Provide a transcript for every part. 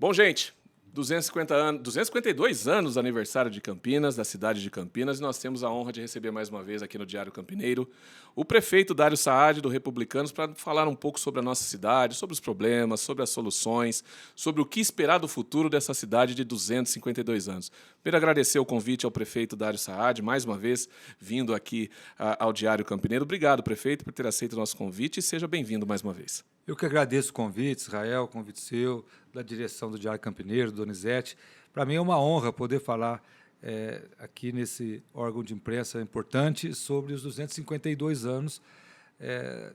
Bom, gente, 252 anos do aniversário de Campinas, da cidade de Campinas, e nós temos a honra de receber mais uma vez aqui no Diário Campineiro o prefeito Dário Saad, do Republicanos, para falar um pouco sobre a nossa cidade, sobre os problemas, sobre as soluções, sobre o que esperar do futuro dessa cidade de 252 anos. Primeiro, agradecer o convite ao prefeito Dário Saad, mais uma vez vindo aqui ao Diário Campineiro. Obrigado, prefeito, por ter aceito o nosso convite e seja bem-vindo mais uma vez. Eu que agradeço o convite, Israel, o convite seu, da direção do Diário Campineiro, Donizete. Para mim é uma honra poder falar aqui nesse órgão de imprensa importante sobre os 252 anos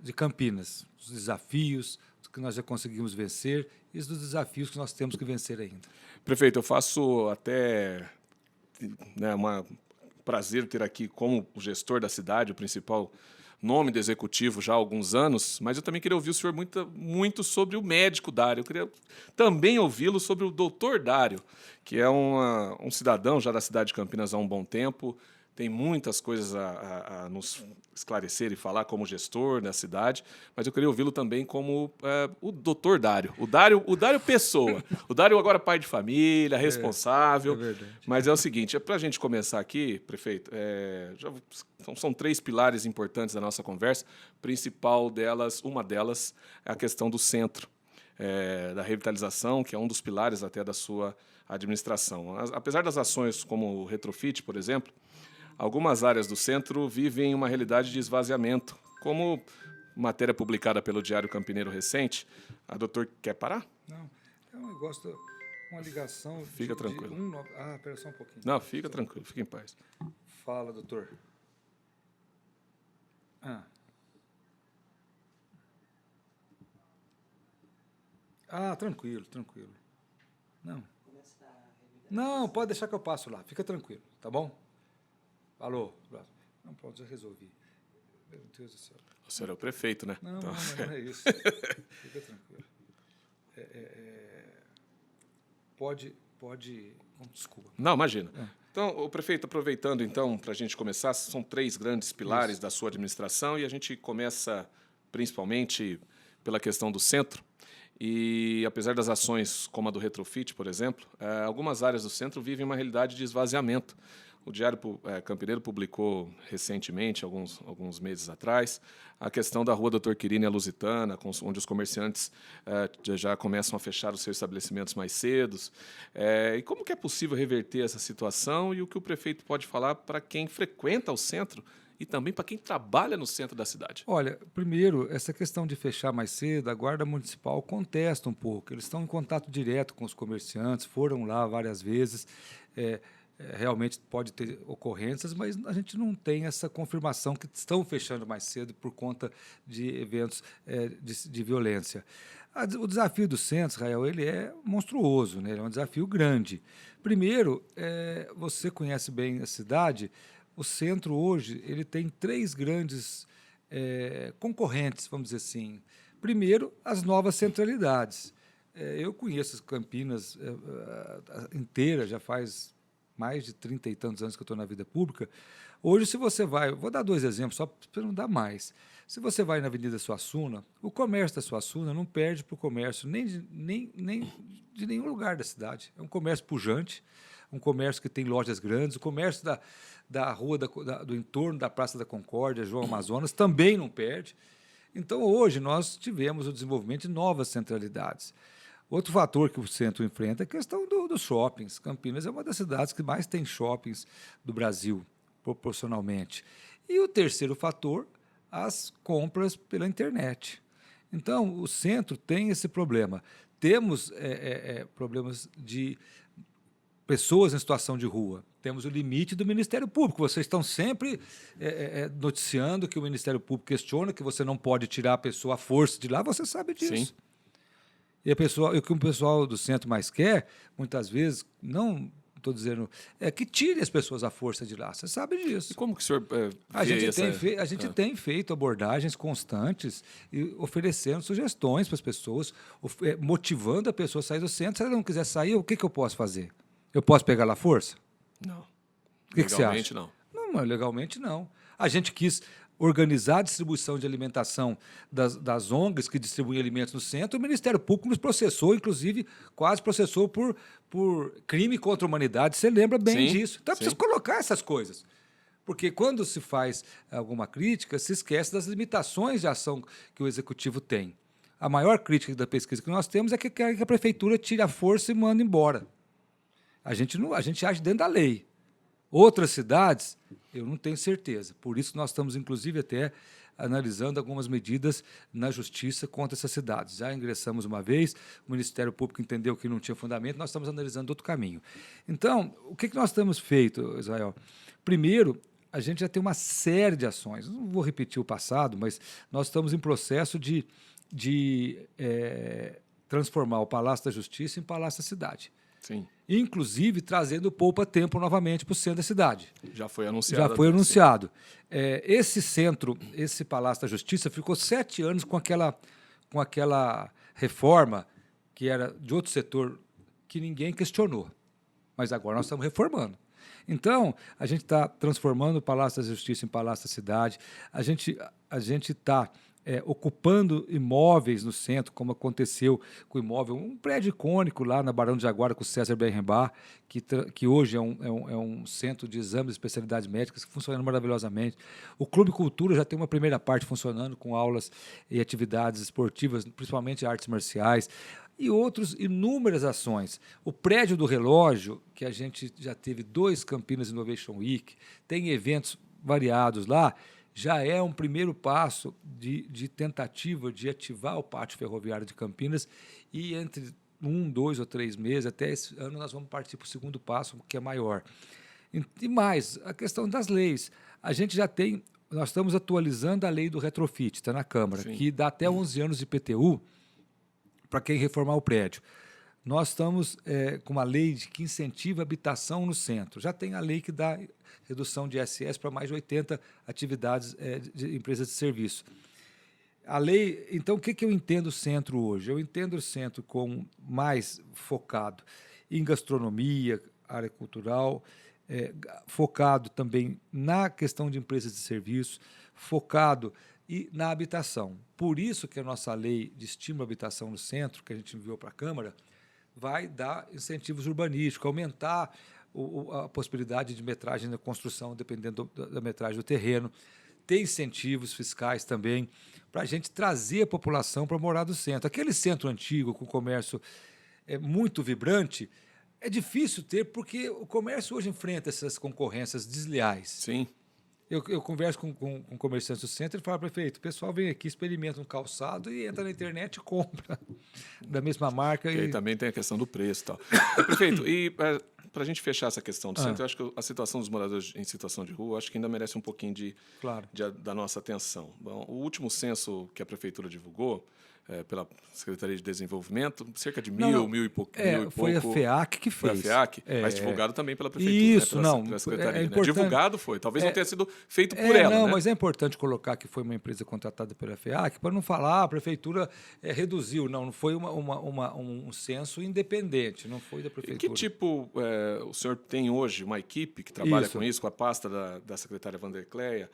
de Campinas, os desafios que nós já conseguimos vencer e os desafios que nós temos que vencer ainda. Prefeito, eu faço até um prazer ter aqui como o gestor da cidade, o principal nome do executivo já há alguns anos, mas eu também queria ouvir o senhor muito sobre o médico Dário. Eu queria também ouvi-lo sobre o doutor Dário, que é um cidadão já da cidade de Campinas há um bom tempo, tem muitas coisas a nos esclarecer e falar como gestor da cidade, mas eu queria ouvi-lo também como o doutor Dário, o Dário pessoa. O Dário agora pai de família, responsável. É verdade. Mas é o seguinte, para a gente começar aqui, prefeito, são três pilares importantes da nossa conversa. Uma delas é a questão do centro, da revitalização, que é um dos pilares até da sua administração. Apesar das ações como o retrofit, por exemplo, algumas áreas do centro vivem uma realidade de esvaziamento. Como matéria publicada pelo Diário Campineiro recente, a doutor quer parar? Não, é um negócio, uma ligação... Fica tranquilo. Espera só um pouquinho. Não, fica tranquilo, fica em paz. Fala, doutor. Tranquilo. Não, pode deixar que eu passo lá. Fica tranquilo, tá bom? Alô? Não, pronto, já resolvi. Meu Deus do céu. O senhor é o prefeito, né? Não, Então... não é isso. Fica tranquilo. Pode... Desculpa. Não, imagina. Então, o prefeito, aproveitando então para a gente começar, são três grandes pilares da sua administração e a gente começa principalmente pela questão do centro. E apesar das ações como a do retrofit, por exemplo, algumas áreas do centro vivem uma realidade de esvaziamento. O Diário Campineiro publicou recentemente, alguns meses atrás, a questão da Rua Doutor Quirino e a Lusitana, onde os comerciantes já começam a fechar os seus estabelecimentos mais cedos. E como que é possível reverter essa situação e o que o prefeito pode falar para quem frequenta o centro e também para quem trabalha no centro da cidade? Olha, primeiro, essa questão de fechar mais cedo, a Guarda Municipal contesta um pouco. Eles estão em contato direto com os comerciantes, foram lá várias vezes. Realmente pode ter ocorrências, mas a gente não tem essa confirmação que estão fechando mais cedo por conta de eventos de violência. O desafio do centro, Israel, ele é monstruoso, né? Ele é um desafio grande. Primeiro, você conhece bem a cidade, o centro hoje ele tem três grandes concorrentes, vamos dizer assim. Primeiro, as novas centralidades. Eu conheço Campinas inteira, já faz mais de 30 e tantos anos que eu estou na vida pública. Hoje, se você vai... Vou dar dois exemplos, só para não dar mais. Se você vai na Avenida Suassuna, o comércio da Suassuna não perde para o comércio nem de nenhum lugar da cidade. É um comércio pujante, um comércio que tem lojas grandes, o comércio da rua do entorno da Praça da Concórdia, João Amazonas, também não perde. Então, hoje, nós tivemos o desenvolvimento de novas centralidades. Outro fator que o centro enfrenta é a questão dos shoppings. Campinas é uma das cidades que mais tem shoppings do Brasil, proporcionalmente. E o terceiro fator, as compras pela internet. Então, o centro tem esse problema. Temos problemas de pessoas em situação de rua. Temos o limite do Ministério Público. Vocês estão sempre noticiando que o Ministério Público questiona que você não pode tirar a pessoa à força de lá, você sabe disso. Sim. E o que o pessoal do centro mais quer, muitas vezes, não estou dizendo, é que tire as pessoas à força de lá. Você sabe disso. E como que o senhor A gente tem feito abordagens constantes e oferecendo sugestões para as pessoas, motivando a pessoa a sair do centro. Se ela não quiser sair, o que eu posso fazer? Eu posso pegar lá à força? Não. O que você acha? Legalmente, não. Não, legalmente não. A gente quis... organizar a distribuição de alimentação das ONGs que distribuem alimentos no centro, o Ministério Público nos processou, inclusive quase processou por crime contra a humanidade. Você lembra bem disso. Então é preciso colocar essas coisas. Porque quando se faz alguma crítica, se esquece das limitações de ação que o Executivo tem. A maior crítica da pesquisa que nós temos é que a Prefeitura tire a força e manda embora. A gente age dentro da lei. Outras cidades, eu não tenho certeza. Por isso nós estamos, inclusive, até analisando algumas medidas na Justiça contra essas cidades. Já ingressamos uma vez, o Ministério Público entendeu que não tinha fundamento, nós estamos analisando outro caminho. Então, o que nós temos feito, Israel? Primeiro, a gente já tem uma série de ações. Não vou repetir o passado, mas nós estamos em processo de transformar o Palácio da Justiça em Palácio da Cidade. Sim. Inclusive trazendo o Poupa Tempo novamente para o centro da cidade. Já foi anunciado. Já foi anunciado. Esse centro, esse Palácio da Justiça, ficou 7 anos com aquela reforma que era de outro setor que ninguém questionou. Mas agora nós estamos reformando. Então, a gente está transformando o Palácio da Justiça em Palácio da Cidade, a gente está ocupando imóveis no centro, como aconteceu com o imóvel, um prédio icônico lá na Barão de Jaguara com o César Berrenbach, que hoje é um centro de exames e especialidades médicas, funcionando maravilhosamente. O Clube Cultura já tem uma primeira parte funcionando com aulas e atividades esportivas, principalmente artes marciais, e outras inúmeras ações. O prédio do relógio, que a gente já teve 2 Campinas Innovation Week, tem eventos variados lá, já é um primeiro passo de tentativa de ativar o pátio ferroviário de Campinas e entre 1, 2 ou 3 meses, até esse ano, nós vamos partir para o segundo passo, que é maior. E mais, a questão das leis. A gente já tem, nós estamos atualizando a lei do retrofit, está na Câmara, que dá até 11 anos de IPTU para quem reformar o prédio. Nós estamos com uma lei que incentiva a habitação no centro. Já tem a lei que dá redução de ISS para mais de 80 atividades de empresas de serviço. A lei, então, o que eu entendo o centro hoje? Eu entendo o centro como mais focado em gastronomia, área cultural, focado também na questão de empresas de serviço, focado na habitação. Por isso que a nossa lei de estímulo à habitação no centro, que a gente enviou para a Câmara, vai dar incentivos urbanísticos, aumentar a possibilidade de metragem na construção, dependendo da metragem do terreno. Tem incentivos fiscais também, para a gente trazer a população para morar no centro. Aquele centro antigo, com comércio muito vibrante, é difícil ter, porque o comércio hoje enfrenta essas concorrências desleais. Sim. Eu converso com comerciantes do centro e falo, prefeito, o pessoal vem aqui, experimenta um calçado e entra na internet e compra da mesma marca. E aí também tem a questão do preço e tal. Prefeito, e para a gente fechar essa questão do centro, eu acho que a situação dos moradores em situação de rua, acho que ainda merece um pouquinho da nossa atenção. Bom, o último censo que a Prefeitura divulgou, pela Secretaria de Desenvolvimento, cerca de mil e pouco. Foi a FEAC que fez. Foi a FEAC, mas divulgado também pela Prefeitura. Isso, pela Secretaria. Importante. Divulgado foi, talvez não tenha sido feito por ela. Não, né? mas é importante colocar que foi uma empresa contratada pela FEAC, para não falar a Prefeitura reduziu. Não foi um censo independente, não foi da Prefeitura. Que tipo, o senhor tem hoje uma equipe que trabalha com isso, com a pasta da secretária Vandercleia,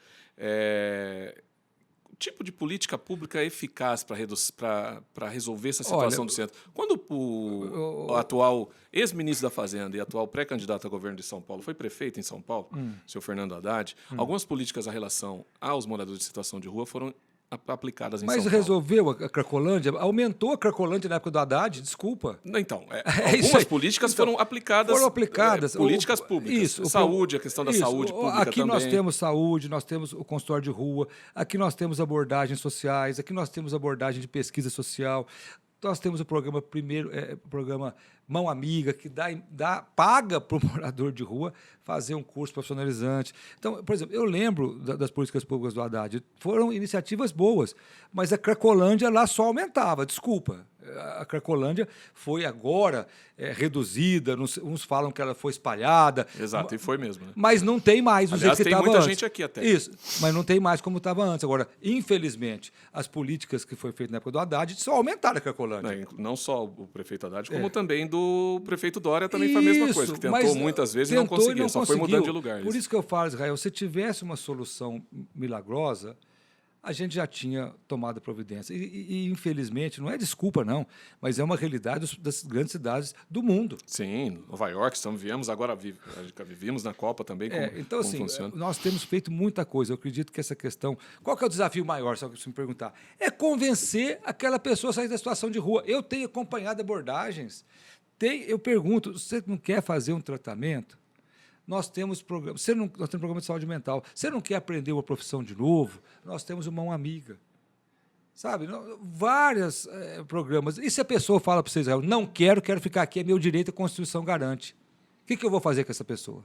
tipo de política pública eficaz para resolver essa situação do centro? Quando o atual ex-ministro da Fazenda e atual pré-candidato a governo de São Paulo foi prefeito em São Paulo, o senhor Fernando Haddad, algumas políticas em relação aos moradores de situação de rua foram aplicadas em São Paulo. Mas resolveu a Cracolândia? Aumentou a Cracolândia na época do Haddad? Desculpa. Então, algumas políticas foram aplicadas. Foram aplicadas. Políticas públicas. Isso. Saúde, a questão da saúde pública aqui também. Nós temos saúde, nós temos o consultório de rua, aqui nós temos abordagens sociais, aqui nós temos abordagem de pesquisa social. Nós temos o programa programa Mão Amiga, que paga para o morador de rua fazer um curso profissionalizante. Então, por exemplo, eu lembro das políticas públicas do Haddad, foram iniciativas boas, mas a Cracolândia lá só aumentava, desculpa. A Cracolândia foi agora reduzida, uns falam que ela foi espalhada. Exato, e foi mesmo. Né? Mas não tem mais do jeito que estava antes. Tem muita gente aqui até. Isso, mas não tem mais como estava antes. Agora, infelizmente, as políticas que foi feita na época do Haddad só aumentaram a Cracolândia. Não só o prefeito Haddad, como também do prefeito Dória também foi a mesma coisa, que tentou muitas vezes e não conseguiu, só foi mudando de lugar. Por isso que eu falo, Israel, se tivesse uma solução milagrosa, a gente já tinha tomado providência. Infelizmente, não é desculpa, não, mas é uma realidade das grandes cidades do mundo. Sim, Nova York, viemos, agora vivimos na Copa também. Então, como assim, funciona. nós temos feito muita coisa. Eu acredito que essa questão... Qual que é o desafio maior, só que se me perguntar? É convencer aquela pessoa a sair da situação de rua. Eu tenho acompanhado abordagens. Eu pergunto, você não quer fazer um tratamento? Nós temos programa, nós temos programa de saúde mental. Você não quer aprender uma profissão de novo? Nós temos uma mão amiga. Sabe? Vários programas. E se a pessoa fala para vocês, não quero ficar aqui, é meu direito, a Constituição garante. O que eu vou fazer com essa pessoa?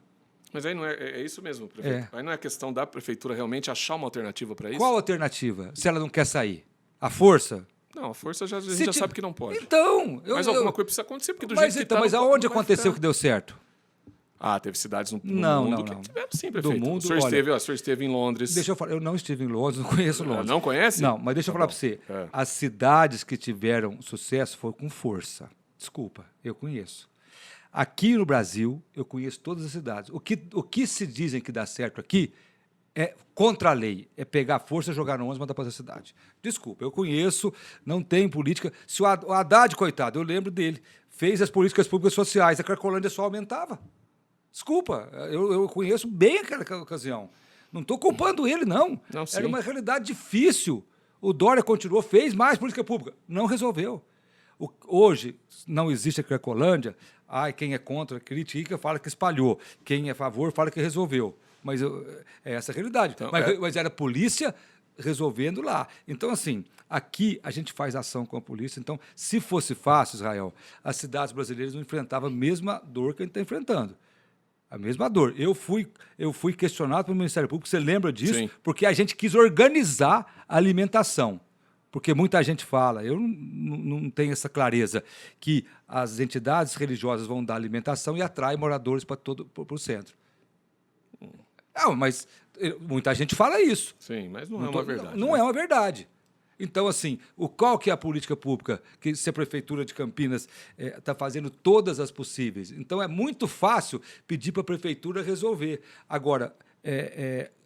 Mas aí não é isso mesmo, prefeito. Aí não é questão da prefeitura realmente achar uma alternativa para isso? Qual alternativa, se ela não quer sair? A força? Não, a força a gente já sabe que não pode. Então... Mas alguma coisa precisa acontecer, porque do jeito que tá... Mas aonde aconteceu que deu certo? Teve cidades no mundo que tiveram sim, prefeito. Do mundo, o senhor esteve em Londres. Deixa eu falar, eu não estive em Londres, não conheço Londres. Não conhece? Não, mas deixa eu falar para você. As cidades que tiveram sucesso foram com força. Desculpa, eu conheço. Aqui no Brasil, eu conheço todas as cidades. O que se dizem que dá certo aqui é contra a lei, é pegar a força, jogar no ônibus e mandar para a cidade. Desculpa, eu conheço, não tem política. Se o Haddad, coitado, eu lembro dele, fez as políticas públicas sociais, a Cracolândia só aumentava. Desculpa, eu conheço bem aquela ocasião. Não estou culpando ele, não. Era uma realidade difícil. O Dória continuou, fez mais política pública. Não resolveu. Hoje não existe a Cracolândia. Quem é contra, critica, fala que espalhou. Quem é a favor, fala que resolveu. Mas é essa a realidade. Então, mas era a polícia resolvendo lá. Então, assim, aqui a gente faz ação com a polícia. Então, se fosse fácil, Israel, as cidades brasileiras não enfrentavam a mesma dor que a gente está enfrentando. A mesma dor. Eu fui questionado pelo Ministério Público, você lembra disso? Sim. Porque a gente quis organizar a alimentação. Porque muita gente fala, eu não tenho essa clareza, que as entidades religiosas vão dar alimentação e atraem moradores para o centro. Não, mas muita gente fala isso. Sim, mas não é uma verdade. Não é uma verdade. Então, assim, qual que é a política pública que se a Prefeitura de Campinas está fazendo todas as possíveis? Então, é muito fácil pedir para a Prefeitura resolver. Agora,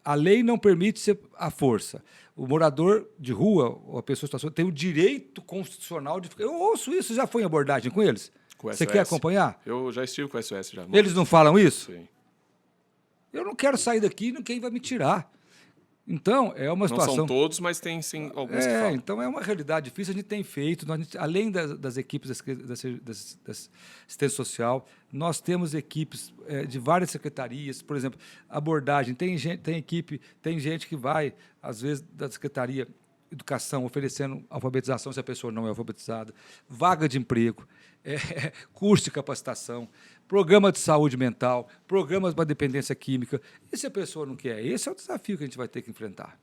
a lei não permite ser a força. O morador de rua, ou a pessoa em situação, tem o direito constitucional de ficar... Eu ouço isso, já foi em abordagem com eles? Com o SOS. Você quer acompanhar? Eu já estive com o SOS. Já. Eles não falam isso? Sim. Eu não quero sair daqui, ninguém vai me tirar. Então, é uma situação... Não são todos, mas tem sim alguns que falam. Então é uma realidade difícil, a gente tem feito, além das equipes da assistência social, nós temos equipes de várias secretarias, por exemplo, abordagem, tem gente que vai, às vezes, da Secretaria de Educação, oferecendo alfabetização se a pessoa não é alfabetizada, vaga de emprego, curso de capacitação, programa de saúde mental, programas para dependência química. E se a pessoa não quer? Esse é o desafio que a gente vai ter que enfrentar.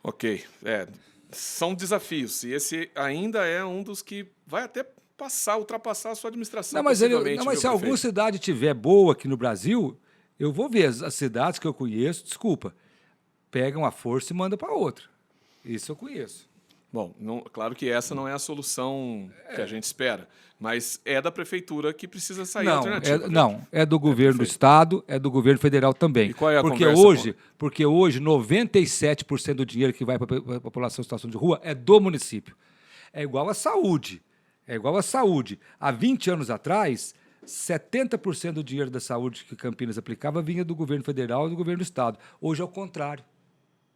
Ok. São desafios. E esse ainda é um dos que vai até ultrapassar a sua administração. Não, mas se alguma cidade tiver boa aqui no Brasil, eu vou ver as cidades que eu conheço, desculpa, pegam a força e mandam para outra. Isso eu conheço. Bom, claro que essa não é a solução que a gente espera, mas é da prefeitura que precisa sair a alternativa. É do governo do Estado, é do governo federal também. E qual é a porque hoje 97% do dinheiro que vai para a população em situação de rua é do município. É igual à saúde. Há 20 anos atrás, 70% do dinheiro da saúde que Campinas aplicava vinha do governo federal e do governo do Estado. Hoje é o contrário.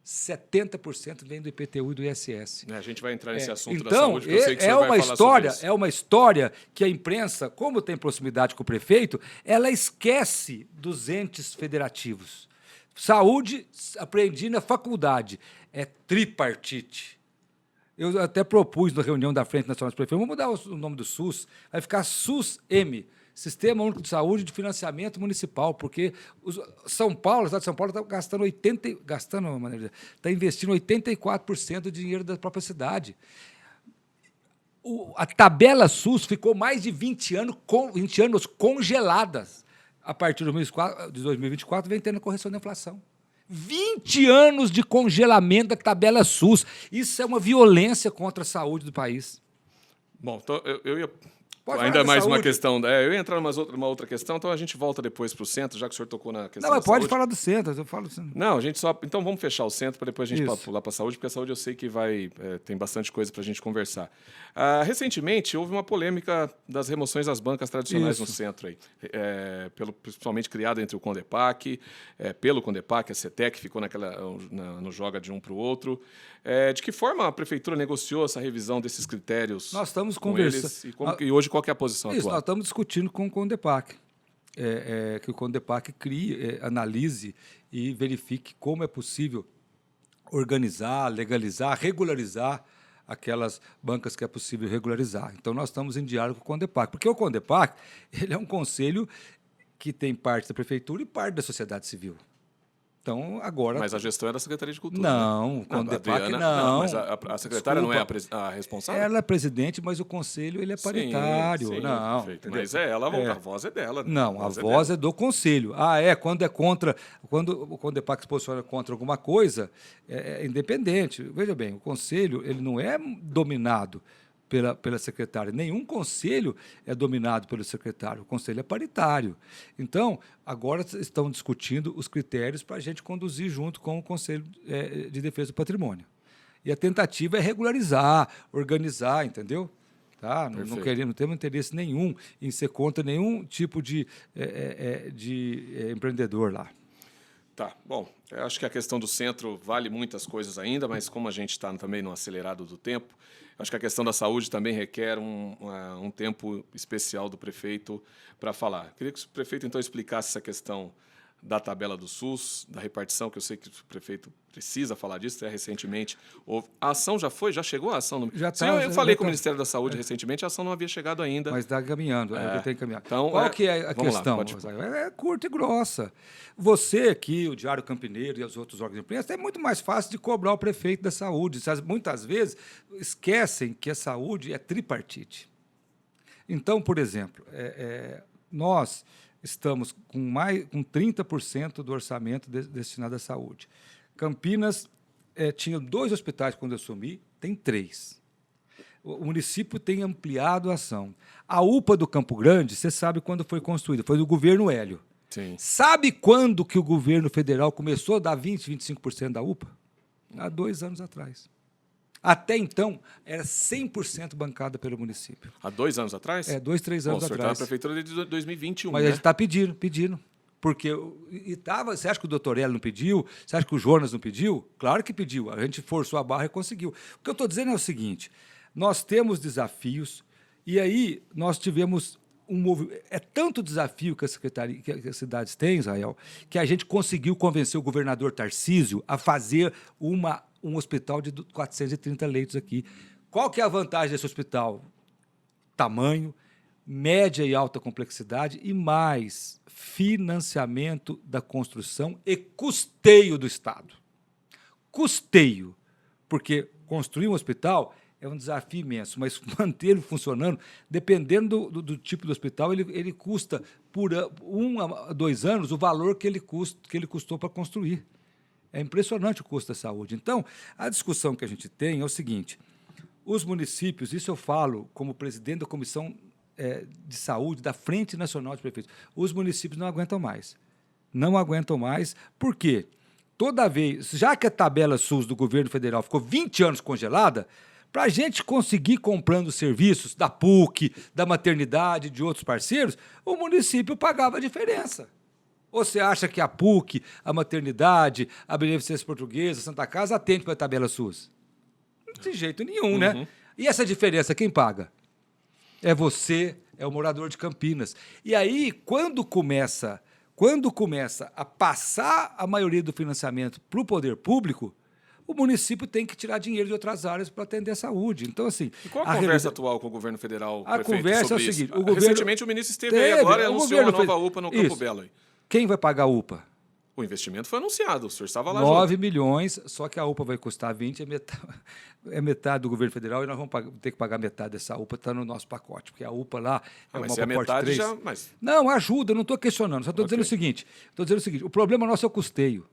70% vem do IPTU e do ISS. A gente vai entrar nesse assunto então, da saúde, porque eu sei que você vai falar sobre isso. É uma história que a imprensa, como tem proximidade com o prefeito, ela esquece dos entes federativos. Saúde, aprendi na faculdade, é tripartite. Eu até propus na reunião da Frente Nacional dos Prefeitos, vamos mudar o nome do SUS, vai ficar SUS-M, Sistema Único de Saúde de Financiamento Municipal, porque São Paulo, o Estado de São Paulo está investindo 84% do dinheiro da própria cidade. A tabela SUS ficou mais de 20 anos congeladas. A partir de 2024, vem tendo correção da inflação. 20 anos de congelamento da tabela SUS. Isso é uma violência contra a saúde do país. Bom, então eu ia Pode Ainda falar da mais uma saúde? questão. Eu ia entrar numa outra questão, então a gente volta depois para o centro, já que o senhor tocou na questão Não, mas da pode saúde. falar do centro, eu falo do centro. Não, a gente só. Então vamos fechar o centro para depois a gente Isso. pular para a saúde, porque a saúde eu sei que tem bastante coisa para a gente conversar. Recentemente houve uma polêmica das remoções das bancas tradicionais no Isso. centro aí, principalmente criada entre o Condepac, pelo Condepac, a CETEC ficou no joga de um para o outro. De que forma a prefeitura negociou essa revisão desses critérios? Nós estamos com conversando. eles, e hoje qual que é a posição Isso, nós atual? estamos discutindo com o Condepac. Que o Condepac crie, analise e verifique como é possível organizar, legalizar, regularizar aquelas bancas que é possível regularizar. Então, nós estamos em diálogo com o Condepac, porque o Condepac ele é um conselho que tem parte da prefeitura e parte da sociedade civil. Então, agora... Mas a gestão é da Secretaria de Cultura. Não, né? o Condepac não. Mas a secretária não é a responsável? Ela é presidente, mas o conselho ele é paritário. Sim, não, perfeito. Mas a voz é dela. Né? Não, a voz é do conselho. Quando é contra, quando o Condepac se posiciona contra alguma coisa, é independente. Veja bem, o conselho ele não é dominado pela secretária. Nenhum conselho é dominado pelo secretário. O conselho é paritário. Então, agora estão discutindo os critérios para a gente conduzir junto com o Conselho de Defesa do Patrimônio. E a tentativa é regularizar, organizar, entendeu? Tá? Não temos interesse nenhum em ser contra nenhum tipo de empreendedor lá. Tá, bom, eu acho que a questão do centro vale muitas coisas ainda, mas como a gente está também no acelerado do tempo, acho que a questão da saúde também requer um tempo especial do prefeito para falar. Queria que o prefeito, então, explicasse essa questão da tabela do SUS, da repartição, que eu sei que o prefeito precisa falar disso, recentemente. A ação já chegou a ação? Já Sim, tá, eu falei com o tá. Ministério da Saúde recentemente, a ação não havia chegado ainda. Mas está caminhando, tem que caminhar. Então, qual que é a questão? É curta e grossa. Você aqui, o Diário Campineiro e os outros órgãos de imprensa, é muito mais fácil de cobrar o prefeito da saúde. Muitas vezes esquecem que a saúde é tripartite. Então, por exemplo, nós estamos com 30% do orçamento destinado à saúde. Campinas tinha 2 hospitais quando eu assumi, tem 3. O município tem ampliado a ação. A UPA do Campo Grande, você sabe quando foi construída, foi do governo Hélio. Sim. Sabe quando que o governo federal começou a dar 25% da UPA? Há 2 anos atrás. Até então, era 100% bancada pelo município. Há 2 anos atrás? 2, 3 anos atrás. O senhor atrás. está na prefeitura desde 2021, Mas né? a gente está pedindo. Porque você acha que o doutor Hélio não pediu? Você acha que o Jonas não pediu? Claro que pediu. A gente forçou a barra e conseguiu. O que eu estou dizendo é o seguinte, nós temos desafios e aí nós tivemos um movimento. É tanto desafio que as cidades têm, Israel, que a gente conseguiu convencer o governador Tarcísio a fazer um hospital de 430 leitos aqui. Qual que é a vantagem desse hospital? Tamanho, média e alta complexidade e mais financiamento da construção e custeio do Estado. Custeio, porque construir um hospital é um desafio imenso, mas manter ele funcionando, dependendo do tipo do hospital, ele custa por 1 a 2 anos o valor que ele custou para construir. É impressionante o custo da saúde. Então, a discussão que a gente tem é o seguinte, os municípios, isso eu falo como presidente da Comissão de Saúde da Frente Nacional de Prefeitos, os municípios não aguentam mais. Não aguentam mais, por quê? Toda vez, já que a tabela SUS do governo federal ficou 20 anos congelada, para a gente conseguir comprando serviços da PUC, da maternidade, de outros parceiros, o município pagava a diferença. Ou você acha que a PUC, a maternidade, a Beneficência Portuguesa, a Santa Casa atende para a tabela SUS? De jeito nenhum, né? E essa diferença quem paga? É você, é o morador de Campinas. E aí, quando começa a passar a maioria do financiamento para o poder público, o município tem que tirar dinheiro de outras áreas para atender a saúde. Então, assim... E qual a conversa atual com o governo federal, a prefeito, conversa sobre é o seguinte... isso? Recentemente o ministro esteve aí agora e anunciou uma nova UPA no Campo Belo. Aí. Quem vai pagar a UPA? O investimento foi anunciado, o senhor estava lá 9 junto. milhões, só que a UPA vai custar 20, é metade do governo federal e nós vamos ter que pagar metade dessa UPA, está no nosso pacote, porque a UPA lá é mas uma se é pacote metade 3. já... Mas... Não, ajuda, não estou questionando, só estou dizendo o seguinte, o problema nosso é o custeio.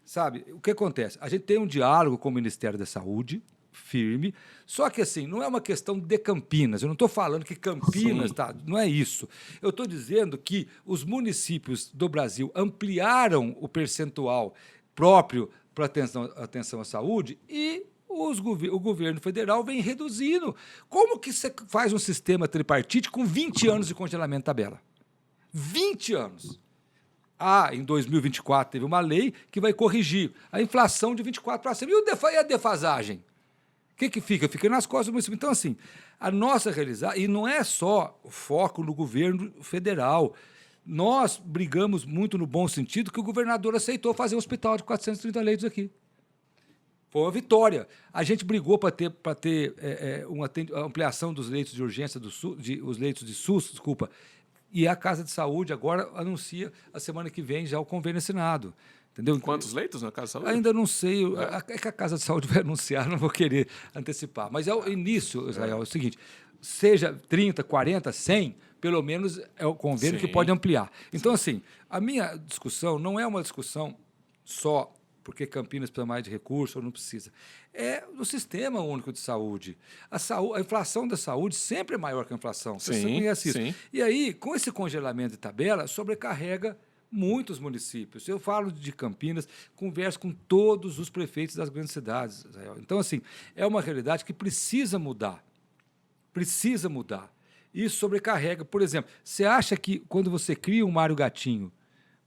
Sabe, o que acontece? A gente tem um diálogo com o Ministério da Saúde, firme. Só que, assim, não é uma questão de Campinas. Eu não estou falando que Campinas... não é isso. Eu estou dizendo que os municípios do Brasil ampliaram o percentual próprio para atenção à saúde e o governo federal vem reduzindo. Como que você faz um sistema tripartite com 20 anos de congelamento de tabela? 20 anos. Em 2024 teve uma lei que vai corrigir a inflação de 24 para cima. E a defasagem? O que fica? Fica nas costas do município. Então, assim, a nossa realidade... E não é só o foco no governo federal. Nós brigamos muito no bom sentido que o governador aceitou fazer um hospital de 430 leitos aqui. Foi uma vitória. A gente brigou para ter uma ampliação dos leitos de urgência do SUS, os leitos de SUS, desculpa, e a Casa de Saúde agora anuncia a semana que vem já o convênio assinado. Entendeu? Quantos leitos na Casa de Saúde? Ainda não sei. É que a Casa de Saúde vai anunciar, não vou querer antecipar. Mas é o início, Israel, é o seguinte, seja 30, 40, 100, pelo menos é o convênio que pode ampliar. Então, assim, a minha discussão não é uma discussão só porque Campinas precisa mais de recursos ou não precisa. É no Sistema Único de Saúde. A inflação da saúde sempre é maior que a inflação. Você conhece isso. Sim. E aí, com esse congelamento de tabela, sobrecarrega muitos municípios. Eu falo de Campinas, converso com todos os prefeitos das grandes cidades, Israel. Então, assim, é uma realidade que precisa mudar. Precisa mudar. Isso sobrecarrega. Por exemplo, você acha que quando você cria um Mário Gatinho,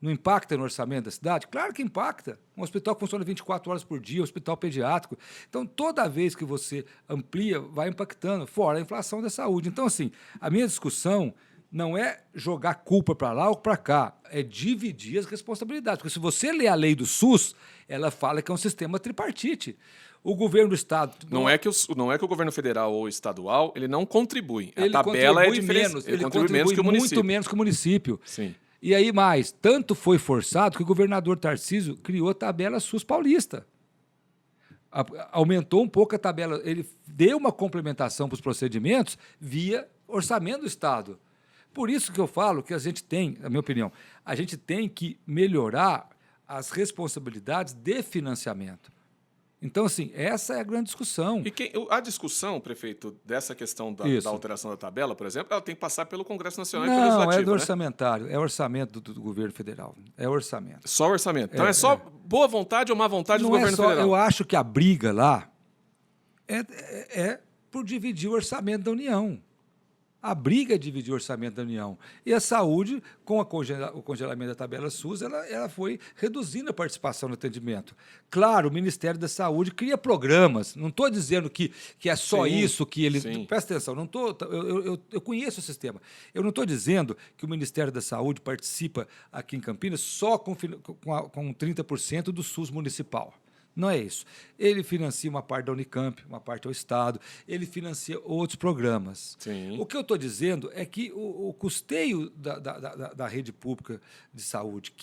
não impacta no orçamento da cidade? Claro que impacta. Um hospital que funciona 24 horas por dia, um hospital pediátrico. Então, toda vez que você amplia, vai impactando, fora a inflação da saúde. Então, assim, a minha discussão não é jogar culpa para lá ou para cá, é dividir as responsabilidades. Porque se você lê a lei do SUS, ela fala que é um sistema tripartite. O governo do Estado... Não é que o governo federal ou estadual ele não contribui. A tabela é diferente. Ele contribui menos que o município. Muito menos que o município. Sim. E aí mais, tanto foi forçado que o governador Tarcísio criou a tabela SUS paulista. Aumentou um pouco a tabela, ele deu uma complementação para os procedimentos via orçamento do Estado. Por isso que eu falo que a gente tem, na minha opinião, a gente tem que melhorar as responsabilidades de financiamento. Então, assim, essa é a grande discussão. E a discussão, prefeito, dessa questão da alteração da tabela, por exemplo, ela tem que passar pelo Congresso Nacional e pelo Legislativo. Não, é do orçamentário, é orçamento do governo federal. É orçamento. Só orçamento. Então é só boa vontade ou má vontade do governo federal. Eu acho que a briga lá é por dividir o orçamento da União. A briga é dividir o orçamento da União. E a saúde, com o congelamento da tabela SUS, ela foi reduzindo a participação no atendimento. Claro, o Ministério da Saúde cria programas. Não estou dizendo que é só isso que ele... Presta atenção, eu conheço o sistema. Eu não estou dizendo que o Ministério da Saúde participa aqui em Campinas só com 30% do SUS municipal. Não é isso. Ele financia uma parte da Unicamp, uma parte ao Estado, ele financia outros programas. Sim. O que eu estou dizendo é que o custeio da rede pública de saúde,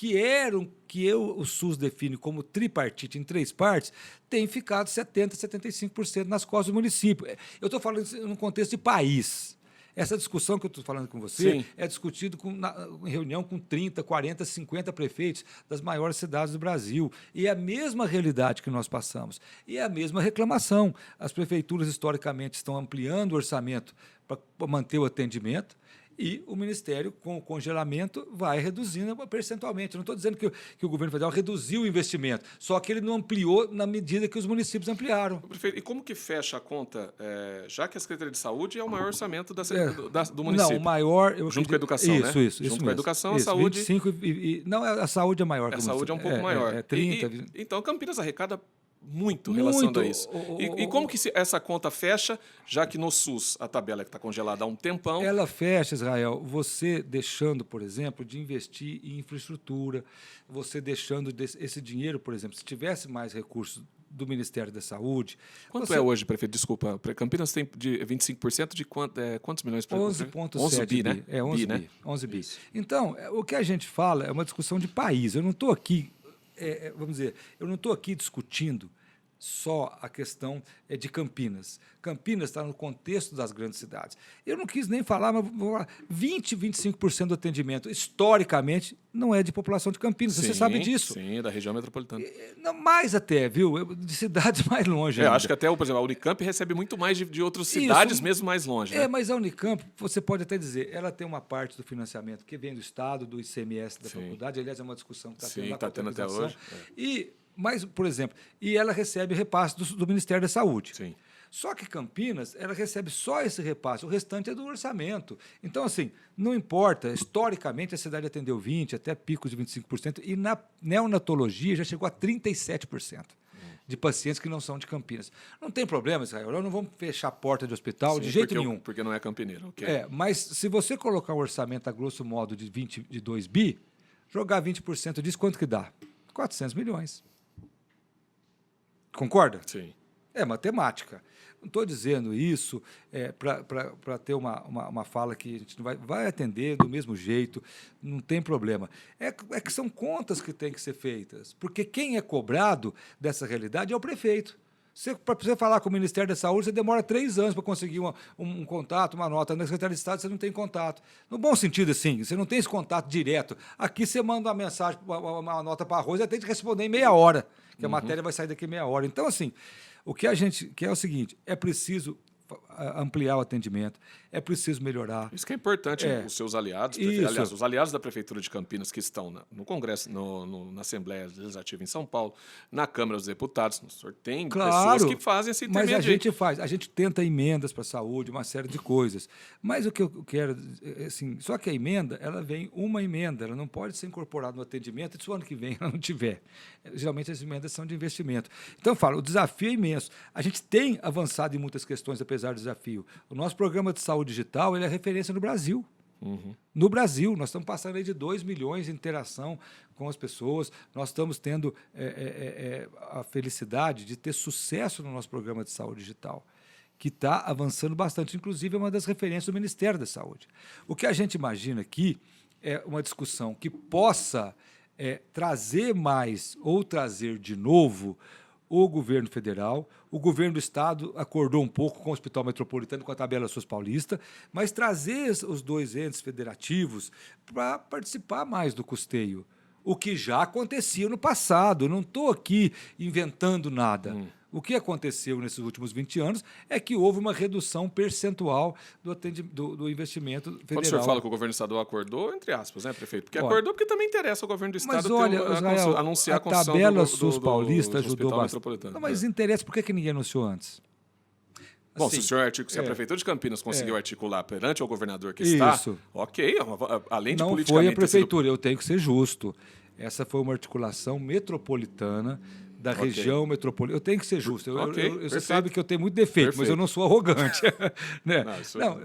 o SUS define como tripartite em 3 partes, tem ficado 70%, 75% nas costas do município. Eu estou falando isso no contexto de país. Essa discussão que eu estou falando com você é discutida em reunião com 30, 40, 50 prefeitos das maiores cidades do Brasil. E é a mesma realidade que nós passamos. E é a mesma reclamação. As prefeituras, historicamente, estão ampliando o orçamento para manter o atendimento e o Ministério, com o congelamento, vai reduzindo percentualmente. Eu não estou dizendo que o governo federal reduziu o investimento, só que ele não ampliou na medida que os municípios ampliaram. Prefeito, e como que fecha a conta, já que a Secretaria de Saúde é o maior orçamento do município? Não, o maior... Junto com a educação, né? Isso Junto com a educação, a saúde... 25 não, a saúde é maior. A saúde é um pouco maior. 30... Então, Campinas arrecada muito relacionado a isso. E como que essa conta fecha, já que no SUS a tabela está congelada há um tempão? Ela fecha, Israel, você deixando, por exemplo, de investir em infraestrutura, você deixando esse dinheiro, por exemplo, se tivesse mais recursos do Ministério da Saúde... Quanto é hoje, prefeito? Desculpa, Campinas tem de 25% de quantos milhões? 11,7 bi, né? 11 bi. Então, o que a gente fala é uma discussão de país. Eu não estou aqui... vamos dizer, eu não estou aqui discutindo só a questão de Campinas. Campinas está no contexto das grandes cidades. Eu não quis nem falar, mas vou falar, 25% do atendimento, historicamente, não é de população de Campinas. Sim, você sabe disso. Sim, da região metropolitana. Não, mais até, viu? De cidades mais longe. Eu acho que até, por exemplo, a Unicamp recebe muito mais de outras cidades, mesmo mais longe. Né? Mas a Unicamp, você pode até dizer, ela tem uma parte do financiamento que vem do Estado, do ICMS da faculdade. Aliás, é uma discussão que está tendo até hoje. Mas, por exemplo, e ela recebe repasse do Ministério da Saúde. Sim. Só que Campinas, ela recebe só esse repasse, o restante é do orçamento. Então, assim, não importa, historicamente a cidade atendeu 20%, até picos de 25%, e na neonatologia já chegou a 37% de pacientes que não são de Campinas. Não tem problema, Israel, nós não vamos fechar a porta de hospital de jeito nenhum. Porque não é campineiro. Okay. Mas se você colocar um orçamento a grosso modo de 2 bi, jogar 20% disso, quanto que dá? 400 milhões. Concorda? Sim. É matemática. Não estou dizendo isso para ter uma fala que a gente não vai atender do mesmo jeito, não tem problema. É que são contas que têm que ser feitas, porque quem é cobrado dessa realidade é o prefeito. Para você falar com o Ministério da Saúde, você demora 3 anos para conseguir um contato, uma nota. Na Secretaria de Estado, você não tem contato. No bom sentido, assim, você não tem esse contato direto. Aqui você manda uma mensagem, uma nota para a Arroz, ela tem que responder em meia hora, que a matéria vai sair daqui meia hora. Então, assim, o que a gente quer é o seguinte, é preciso ampliar o atendimento, é preciso melhorar. Isso que é importante, os seus aliados, aliás, os aliados da Prefeitura de Campinas que estão no Congresso, na Assembleia Legislativa em São Paulo, na Câmara dos Deputados, no senhor tem pessoas que fazem esse intermédio. Mas a gente tenta emendas para a saúde, uma série de coisas. Mas o que eu quero, assim, só que a emenda, ela vem uma emenda, ela não pode ser incorporada no atendimento, e se o ano que vem ela não tiver. Geralmente as emendas são de investimento. Então, eu falo, o desafio é imenso. A gente tem avançado em muitas questões, apesar do desafio. O nosso programa de saúde digital, ele é referência no Brasil. No Brasil, nós estamos passando aí de 2 milhões de interação com as pessoas, nós estamos tendo a felicidade de ter sucesso no nosso programa de saúde digital, que está avançando bastante, inclusive é uma das referências do Ministério da Saúde. O que a gente imagina aqui é uma discussão que possa trazer mais ou trazer de novo o governo federal, o governo do estado acordou um pouco com o Hospital Metropolitano, com a tabela SUS paulista, mas trazer os 2 entes federativos para participar mais do custeio, o que já acontecia no passado. Não estou aqui inventando nada. O que aconteceu nesses últimos 20 anos é que houve uma redução percentual do investimento federal. Quando o senhor fala que o governo estadual acordou, entre aspas, né, prefeito? Porque acordou porque também interessa ao governo do estado anunciar a construção a tabela SUS paulista ajudou bastante. Não, mas interessa, por que ninguém anunciou antes? Bom, se a Prefeitura de Campinas conseguiu articular perante o governador que está, ok, além de politicamente... Não foi a Prefeitura, eu tenho que ser justo. Essa foi uma articulação metropolitana da região metropolitana. Eu tenho que ser justo. Você sabe que eu tenho muito defeito, mas eu não sou arrogante. Né?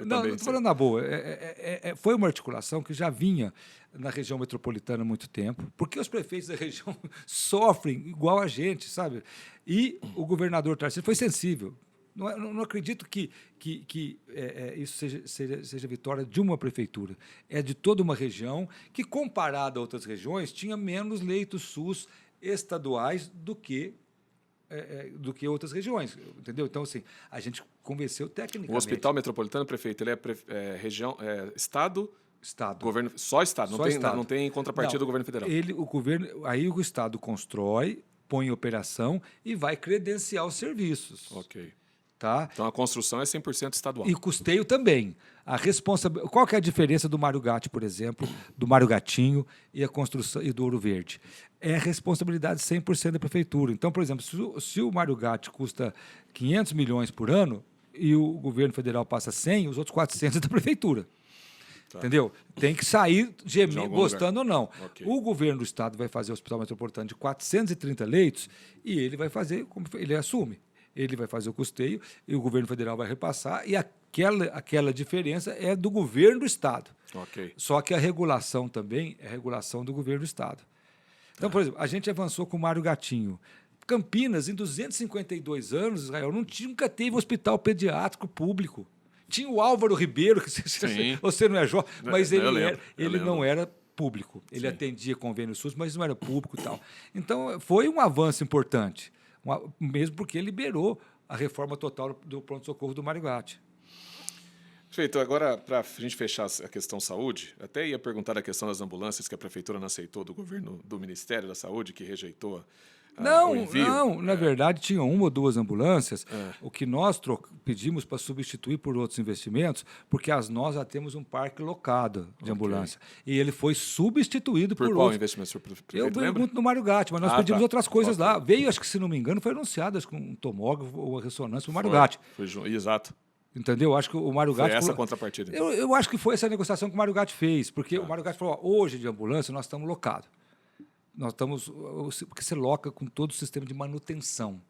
Não, estou falando na boa. Foi uma articulação que já vinha na região metropolitana há muito tempo, porque os prefeitos da região sofrem igual a gente, sabe? E o governador Tarcísio foi sensível. Não acredito que isso seja vitória de uma prefeitura. É de toda uma região que, comparada a outras regiões, tinha menos leitos SUS estaduais do que outras regiões, entendeu? Então, assim, a gente convenceu tecnicamente. O Hospital Metropolitano, prefeito, ele é região, Estado, governo, só Estado, não tem contrapartida do governo federal. Aí o Estado constrói, põe em operação e vai credenciar os serviços. Ok. Tá? Então a construção é 100% estadual. E custeio também. Qual que é a diferença do Mário Gatti, por exemplo, do Mário Gatinho e a construção e do Ouro Verde? É responsabilidade 100% da prefeitura. Então, por exemplo, se o Mário Gatti custa 500 milhões por ano e o governo federal passa 100, os outros 400 é da prefeitura. Tá. Entendeu? Tem que sair gostando ou não. Okay. O governo do estado vai fazer o Hospital Metropolitano de 430 leitos e ele vai fazer, como ele assume. Ele vai fazer o custeio e o governo federal vai repassar e aquela diferença é do governo do estado. Okay. Só que a regulação também é a regulação do governo do estado. Então, por exemplo, a gente avançou com o Mário Gatinho. Campinas, em 252 anos, Israel, nunca teve hospital pediátrico público. Tinha o Álvaro Ribeiro, que você não é jovem, mas ele não era público. Ele atendia convênio SUS, mas não era público e tal. Então, foi um avanço importante. mesmo porque liberou a reforma total do pronto-socorro do Mário Gatti. Perfeito. Agora, para a gente fechar a questão saúde, até ia perguntar a questão das ambulâncias que a prefeitura não aceitou do governo do Ministério da Saúde, que rejeitou o envio. Não, na verdade tinham 1 ou 2 ambulâncias, o que nós pedimos para substituir por outros investimentos, porque nós já temos um parque locado de ambulância. E ele foi substituído por qual outros. investimento, senhor prefeito? Eu pergunto no Mário Gatti, mas nós pedimos outras coisas lá. Veio, acho que se não me engano, foi anunciado acho que um tomógrafo ou a ressonância para o Mário Gatti. Exato. Entendeu? Acho que o Mário Gatti... Foi essa a contrapartida. Eu acho que foi essa negociação que o Mário Gatti fez, porque o Mário Gatti falou, hoje de ambulância nós estamos locados. Nós estamos... Porque você loca com todo o sistema de manutenção.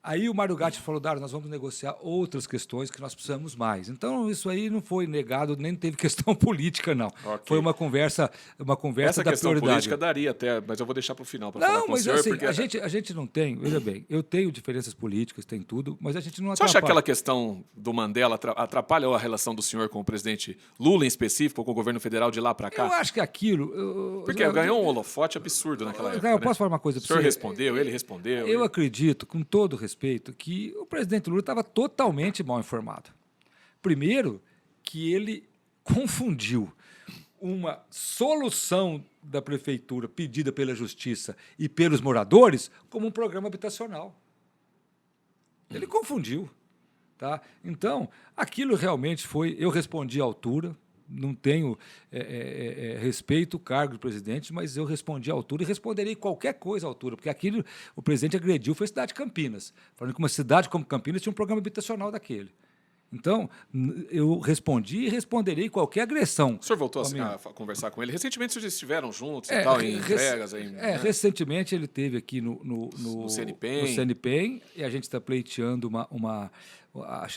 Aí o Mário Gatti falou, Dário, nós vamos negociar outras questões que nós precisamos mais. Então, isso aí não foi negado, nem teve questão política, não. Okay. Foi uma conversa Essa da prioridade. Essa questão política daria até, mas eu vou deixar para o final para falar com o senhor. Assim, porque... a gente não tem, veja bem, eu tenho diferenças políticas, tem tudo, mas a gente não atrapalha. Você acha que aquela questão do Mandela atrapalha a relação do senhor com o presidente Lula, em específico, ou com o governo federal de lá para cá? Eu acho que aquilo... Porque ganhou um holofote absurdo naquela época. Eu posso falar uma coisa para você? O senhor respondeu, ele respondeu. Eu acredito, com todo respeito, que o presidente Lula estava totalmente mal informado. Primeiro, que ele confundiu uma solução da prefeitura pedida pela justiça e pelos moradores como um programa habitacional. Ele confundiu. Tá? Então, aquilo realmente foi... Eu respondi à altura, não tenho respeito ao cargo de presidente, mas eu respondi à altura e responderei qualquer coisa à altura, porque aquilo o presidente agrediu foi a cidade de Campinas, falando que uma cidade como Campinas tinha um programa habitacional daquele. Então, eu respondi e responderei qualquer agressão. O senhor voltou a conversar com ele? Recentemente vocês estiveram juntos e tal, em entregas? Né? Recentemente ele esteve aqui no CNPEM e a gente está pleiteando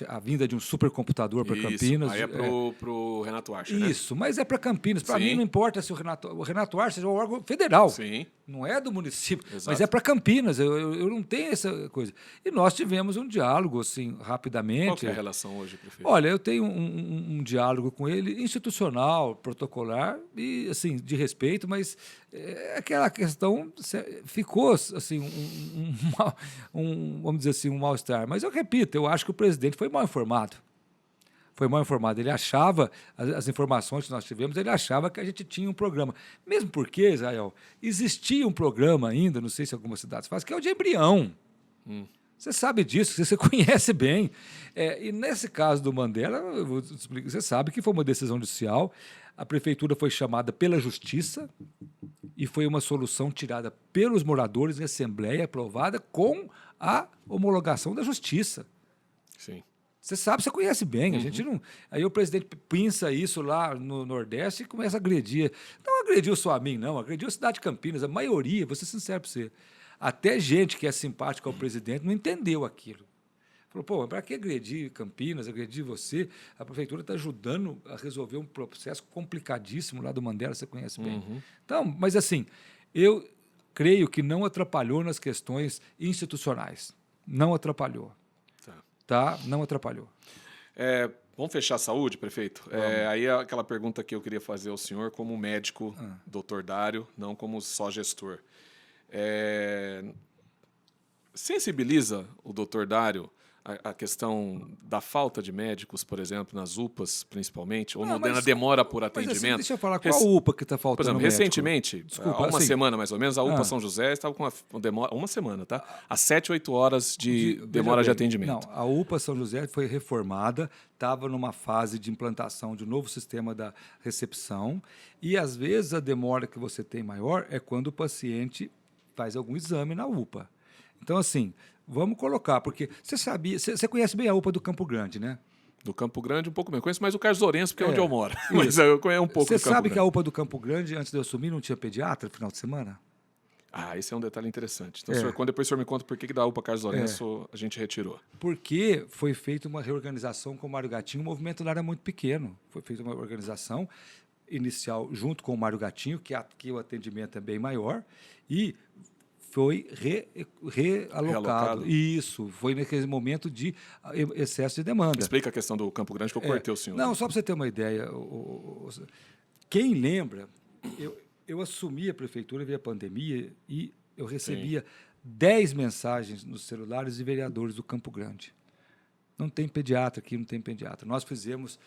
a vinda de um supercomputador para Campinas. Aí é para o Renato Archer, né? Isso, mas é para Campinas. Para mim não importa se o Renato Archer é um órgão federal. Sim. Não é do município, Exato. mas é para Campinas. Eu não tenho essa coisa. E nós tivemos um diálogo, assim, rapidamente. Qual que é a relação hoje, prefeito? Olha, eu tenho um diálogo com ele institucional, protocolar e, assim, de respeito, mas aquela questão ficou, assim, vamos dizer assim, um mal-estar. Mas eu repito, eu acho que o presidente foi mal informado. Foi mal informado. Ele achava, as informações que nós tivemos, ele achava que a gente tinha um programa. Mesmo porque, Israel, existia um programa ainda, não sei se algumas cidades fazem, que é o de embrião. Você sabe disso, você conhece bem. E nesse caso do Mandela, eu vou te explicar, você sabe que foi uma decisão judicial, a prefeitura foi chamada pela justiça e foi uma solução tirada pelos moradores em assembleia, aprovada com a homologação da justiça. Sim. Você sabe, você conhece bem, a gente não... Aí o presidente pinça isso lá no Nordeste e começa a agredir. Não agrediu só a mim, não, agrediu a cidade de Campinas, a maioria, vou ser sincero para você. Até gente que é simpática ao presidente não entendeu aquilo. Falou, pô, para que agredir Campinas, agredir você? A prefeitura está ajudando a resolver um processo complicadíssimo lá do Mandela, você conhece bem. Então, mas assim, eu creio que não atrapalhou nas questões institucionais. Não atrapalhou. Tá? Não atrapalhou. Vamos fechar a saúde, prefeito? Aí é aquela pergunta que eu queria fazer ao senhor como médico, doutor Dário, não como só gestor. Sensibiliza o doutor Dário a questão da falta de médicos, por exemplo, nas UPAs, principalmente, ou na demora por atendimento? Assim, deixa eu falar, qual UPA que está faltando? Por exemplo, recentemente, desculpa, há uma semana mais ou menos, a UPA São José estava com uma demora, uma semana, tá? Às 7, 8 horas de demora de atendimento. Não, a UPA São José foi reformada, estava numa fase de implantação de um novo sistema da recepção, e às vezes a demora que você tem maior é quando o paciente faz algum exame na UPA. Então, assim, vamos colocar, porque você conhece bem a UPA do Campo Grande, né? Do Campo Grande, um pouco menos. Conheço mais o Carlos Lourenço, porque é onde eu moro. Mas eu conheço um pouco do Campo Grande. Você sabe que a UPA do Campo Grande, antes de eu assumir, não tinha pediatra no final de semana? Esse é um detalhe interessante. Então, senhor, depois o senhor me conta por que da UPA Carlos Lourenço a gente retirou. Porque foi feita uma reorganização com o Mário Gatinho, o movimento lá era muito pequeno. Foi feita uma organização inicial junto com o Mário Gatinho, que aqui o atendimento é bem maior, e foi realocado. Isso, foi naquele momento de excesso de demanda. Explica a questão do Campo Grande, que eu cortei o senhor. Não, só para você ter uma ideia, quem lembra, eu assumi a prefeitura via pandemia e eu recebia 10 mensagens nos celulares de vereadores do Campo Grande. Não tem pediatra aqui, não tem pediatra. Nós fizemos,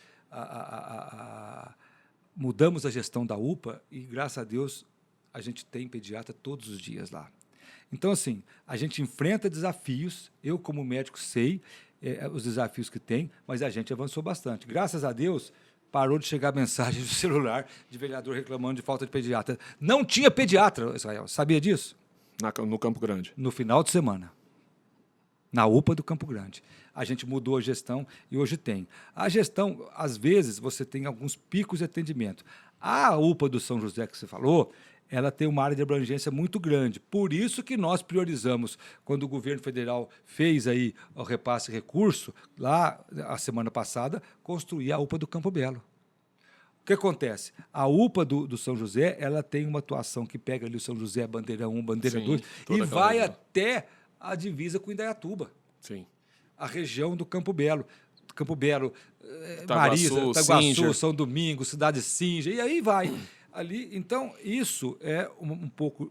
mudamos a gestão da UPA e, graças a Deus, a gente tem pediatra todos os dias lá. Então, assim, a gente enfrenta desafios, eu como médico sei os desafios que tem, mas a gente avançou bastante. Graças a Deus, parou de chegar mensagem do celular de vereador reclamando de falta de pediatra. Não tinha pediatra, Israel, sabia disso? No Campo Grande. No final de semana, na UPA do Campo Grande. A gente mudou a gestão e hoje tem. A gestão, às vezes, você tem alguns picos de atendimento. A UPA do São José, que você falou, ela tem uma área de abrangência muito grande. Por isso que nós priorizamos, quando o governo federal fez aí o repasse recurso, lá, a semana passada, construir a UPA do Campo Belo. O que acontece? A UPA do São José, ela tem uma atuação que pega ali o São José, bandeira 1, bandeira 2, e vai até a divisa com Indaiatuba. Sim. A região do Campo Belo. Campo Belo, Taguaçu, Marisa, Taguaçu, Singer. São Domingos, Cidade Singer, e aí vai. Ali, então, isso é um pouco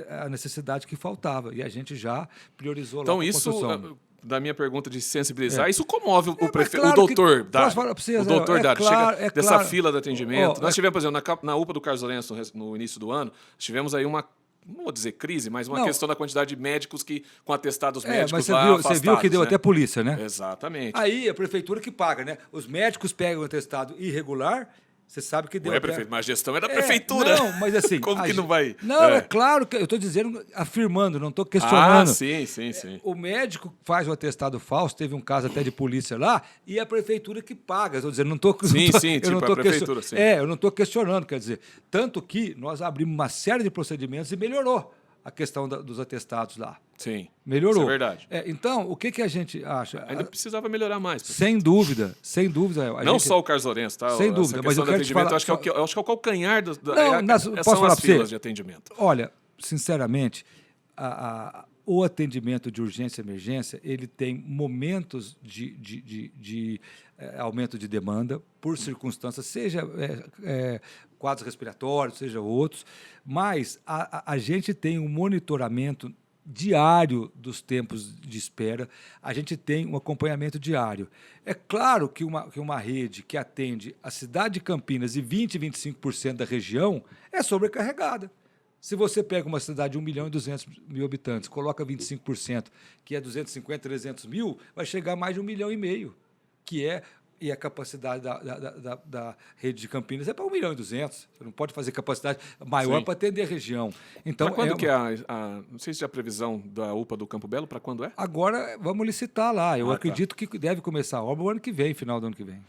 a necessidade que faltava, e a gente já priorizou então, lá a isso, construção. da minha pergunta de sensibilizar, isso comove o prefeito, claro o doutor Dário. O doutor Dário, claro, chega dessa claro. fila de atendimento. Nós tivemos, por exemplo, na UPA do Carlos Lourenço, no início do ano, tivemos aí uma, não vou dizer crise, mas uma questão da quantidade de médicos com atestados médicos mas lá afastados. Você viu que deu né? até polícia, né? Exatamente. Aí a prefeitura que paga, né? Os médicos pegam o atestado irregular, você sabe que deu até... prefeito, mas a gestão é da prefeitura. Não, mas assim... Como que não vai... Não, é claro que eu estou dizendo, afirmando, não estou questionando. sim. O médico faz o atestado falso, teve um caso até de polícia lá, e a prefeitura que paga. Estou dizendo, não estou... a prefeitura, sim. Eu não estou questionando, quer dizer, tanto que nós abrimos uma série de procedimentos e melhorou a questão dos atestados lá. Sim, melhorou. Isso é verdade. Então, o que a gente acha? Ainda precisava melhorar mais. Sem dúvida. Não só o Carlos Lourenço, tá? Sem dúvida, mas eu quero te falar... acho que é o calcanhar posso são falar as filas de atendimento. Olha, sinceramente, o atendimento de urgência e emergência, ele tem momentos de aumento de demanda por circunstâncias, seja quadros respiratórios, seja outros, mas a gente tem um monitoramento diário dos tempos de espera, a gente tem um acompanhamento diário. É claro que uma rede que atende a cidade de Campinas e 20-25% da região é sobrecarregada. Se você pega uma cidade de 1.200.000 habitantes, coloca 25%, que é 250, 300 mil, vai chegar a mais de 1,5 milhão, que é... E a capacidade da rede de Campinas é para 1.200.000. Você não pode fazer capacidade maior para atender a região. Então, para quando que é não sei se é a previsão da UPA do Campo Belo, para quando é? Agora vamos licitar lá. Eu acredito que deve começar a obra o ano que vem, final do ano que vem.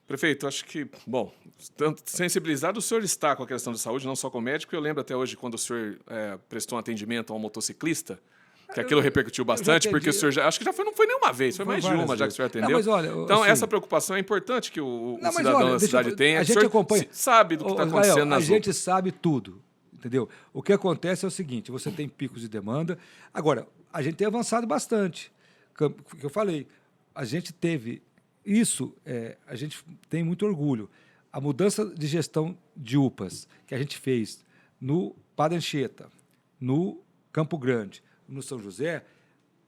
Prefeito, acho que, bom, tanto sensibilizado o senhor está com a questão de saúde, não só com o médico. Eu lembro até hoje quando o senhor prestou um atendimento a um motociclista, que aquilo repercutiu bastante, porque o senhor acho que não foi nenhuma vez, foi mais de uma já que o senhor atendeu. Não, mas olha, então, essa preocupação é importante que o cidadão da cidade tenha. A gente acompanha. Sabe do que está acontecendo na A gente sabe tudo, entendeu? O que acontece é o seguinte, você tem picos de demanda. Agora, a gente tem avançado bastante. O que eu falei, a gente teve isso, a gente tem muito orgulho. A mudança de gestão de UPAs que a gente fez no Padre Anchieta, no Campo Grande, no São José,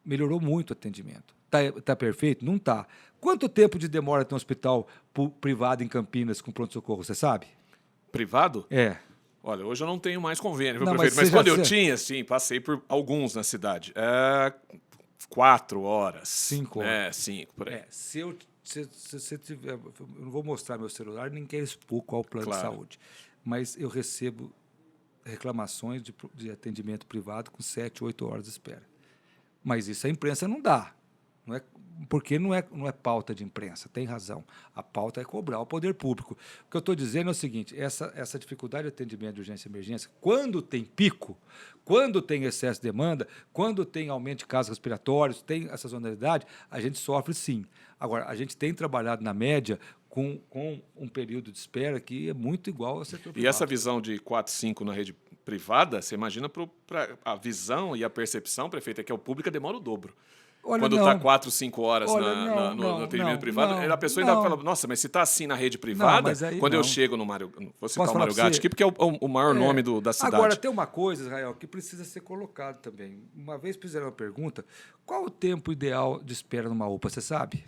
melhorou muito o atendimento. Tá perfeito? Não está. Quanto tempo de demora tem um hospital privado em Campinas com pronto-socorro, você sabe? Privado? É. Olha, hoje eu não tenho mais convênio, meu prefeito, mas quando eu tinha, sim, passei por alguns na cidade. 4 horas. 5 horas. 5, por aí. Se você tiver... Eu não vou mostrar meu celular, nem quero expor qual o plano de saúde. Mas eu recebo reclamações de atendimento privado com 7, 8 horas de espera. Mas isso a imprensa não dá. Não é, porque não é pauta de imprensa, tem razão. A pauta é cobrar o poder público. O que eu estou dizendo é o seguinte, essa dificuldade de atendimento de urgência e emergência, quando tem pico, quando tem excesso de demanda, quando tem aumento de casos respiratórios, tem essa sazonalidade, a gente sofre sim. Agora, a gente tem trabalhado na média com um período de espera que é muito igual ao setor privado. E essa visão de 4, 5 na rede privada, você imagina a visão e a percepção, prefeito, é que a pública demora o dobro. Olha, quando não. está 4, 5 horas Olha, no atendimento privado, não, a pessoa não. ainda fala, nossa, mas se está assim na rede privada, mas aí quando eu não. chego no Mário, vou citar Posso o falar Mário pra Gatti você? aqui, porque é o maior nome da cidade. Agora, tem uma coisa, Israel, que precisa ser colocado também. Uma vez fizeram uma pergunta, qual o tempo ideal de espera numa UPA, você sabe?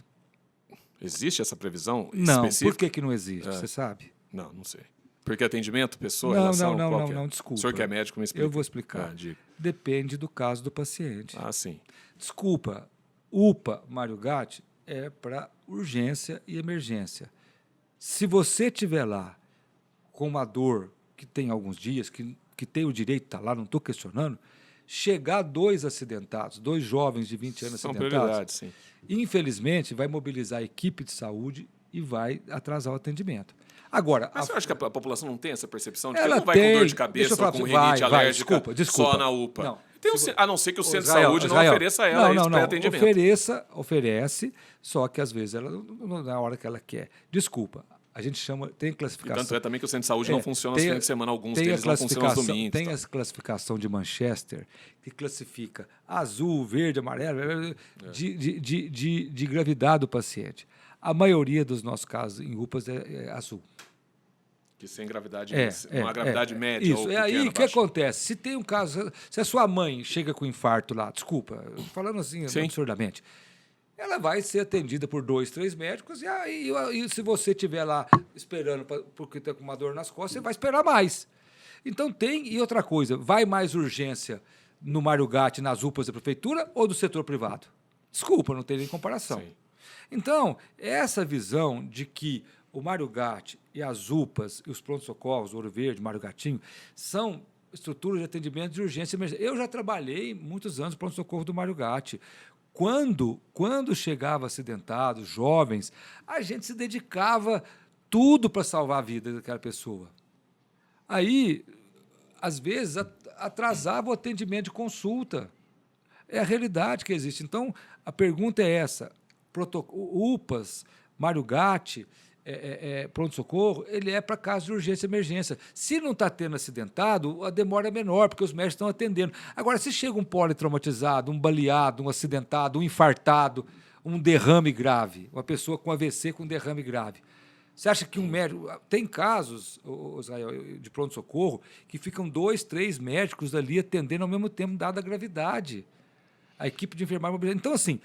Existe essa previsão Não, específica? por que não existe, você sabe? Não sei. Porque atendimento, pessoa, Não, relação, qual que é? não, desculpa. O senhor que é médico me explica. Eu vou explicar. Diga. Depende do caso do paciente. Sim. Desculpa, UPA Mário Gatti é para urgência e emergência. Se você estiver lá com uma dor que tem alguns dias, que tem o direito de estar lá, não estou questionando, chegar 2 acidentados, 2 jovens de 20 anos São acidentados, prioridades, sim. infelizmente vai mobilizar a equipe de saúde e vai atrasar o atendimento. Agora, Mas você acha que a população não tem essa percepção de que ela não vai tem, com dor de cabeça ou com rinite alérgica só na UPA? Não. A não ser que o centro de Israel, saúde não ofereça a ela esse pré-atendimento. Oferece, só que às vezes ela não na hora que ela quer. Desculpa, a gente chama, tem classificação. E tanto é também que o centro de saúde não funciona aos fins de semana, alguns deles não funcionam aos domingos. Tem a classificação de Manchester, que classifica azul, verde, amarelo, de gravidade do paciente. A maioria dos nossos casos em UPAs é azul. Que sem gravidade, uma gravidade média. Isso, ou é aí o que baixa. acontece? Se tem um caso, se a sua mãe chega com infarto lá, desculpa, falando assim absurdamente, ela vai ser atendida por 2, 3 médicos e aí se você estiver lá esperando porque está com uma dor nas costas, você vai esperar mais. Então e outra coisa, vai mais urgência no Mário Gatti, nas UPAs da prefeitura ou do setor privado? Desculpa, não tem nem comparação. Sim. Então, essa visão de que o Mário Gatti e as UPAs e os pronto-socorros, Ouro Verde, Mário Gatinho, são estruturas de atendimento de urgência e emergência. Eu já trabalhei muitos anos no pronto-socorro do Mário Gatti. Quando chegava acidentados, jovens, a gente se dedicava tudo para salvar a vida daquela pessoa. Aí, às vezes, atrasava o atendimento de consulta. É a realidade que existe. Então, a pergunta é essa. UPAs, Mário Gatti, pronto-socorro, ele é para casos de urgência e emergência. Se não está tendo acidentado, a demora é menor, porque os médicos estão atendendo. Agora, se chega um politraumatizado, um baleado, um acidentado, um infartado, um derrame grave, uma pessoa com AVC com derrame grave, você acha que um médico... Tem casos, Israel, de pronto-socorro, que ficam 2, 3 médicos ali atendendo ao mesmo tempo, dada a gravidade. A equipe de enfermagem... Então, assim,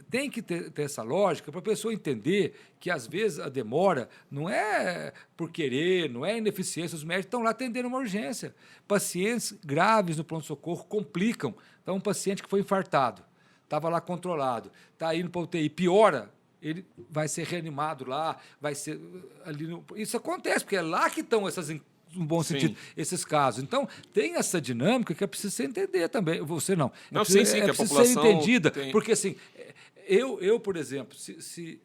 tem que ter essa lógica para a pessoa entender que, às vezes, a demora não é por querer, não é ineficiência. Os médicos estão lá atendendo uma urgência. Pacientes graves no pronto-socorro complicam. Então, um paciente que foi infartado, estava lá controlado, está indo para a UTI, piora, ele vai ser reanimado lá, vai ser ali... Isso acontece, porque é lá que estão essas... no bom sentido, esses casos. Então, tem essa dinâmica que é preciso você entender também. Você não. Não, sim, que a população ser entendida. Tem... Porque, assim, eu, por exemplo, se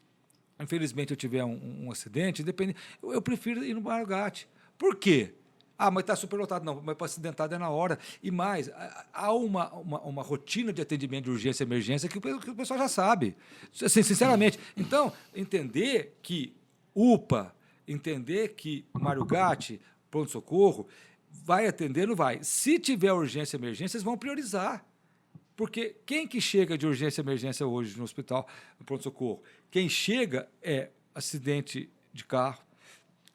infelizmente eu tiver um acidente, eu prefiro ir no Mário Gatti. Por quê? Mas está superlotado. Não, mas para acidentado é na hora. E mais, há uma rotina de atendimento de urgência e emergência que o pessoal já sabe. Assim, sinceramente. Então, entender que UPA, entender que Mário Gatti, pronto-socorro, vai atender, não vai. Se tiver urgência e emergência, eles vão priorizar. Porque quem que chega de urgência e emergência hoje no hospital, no pronto-socorro? Quem chega é acidente de carro,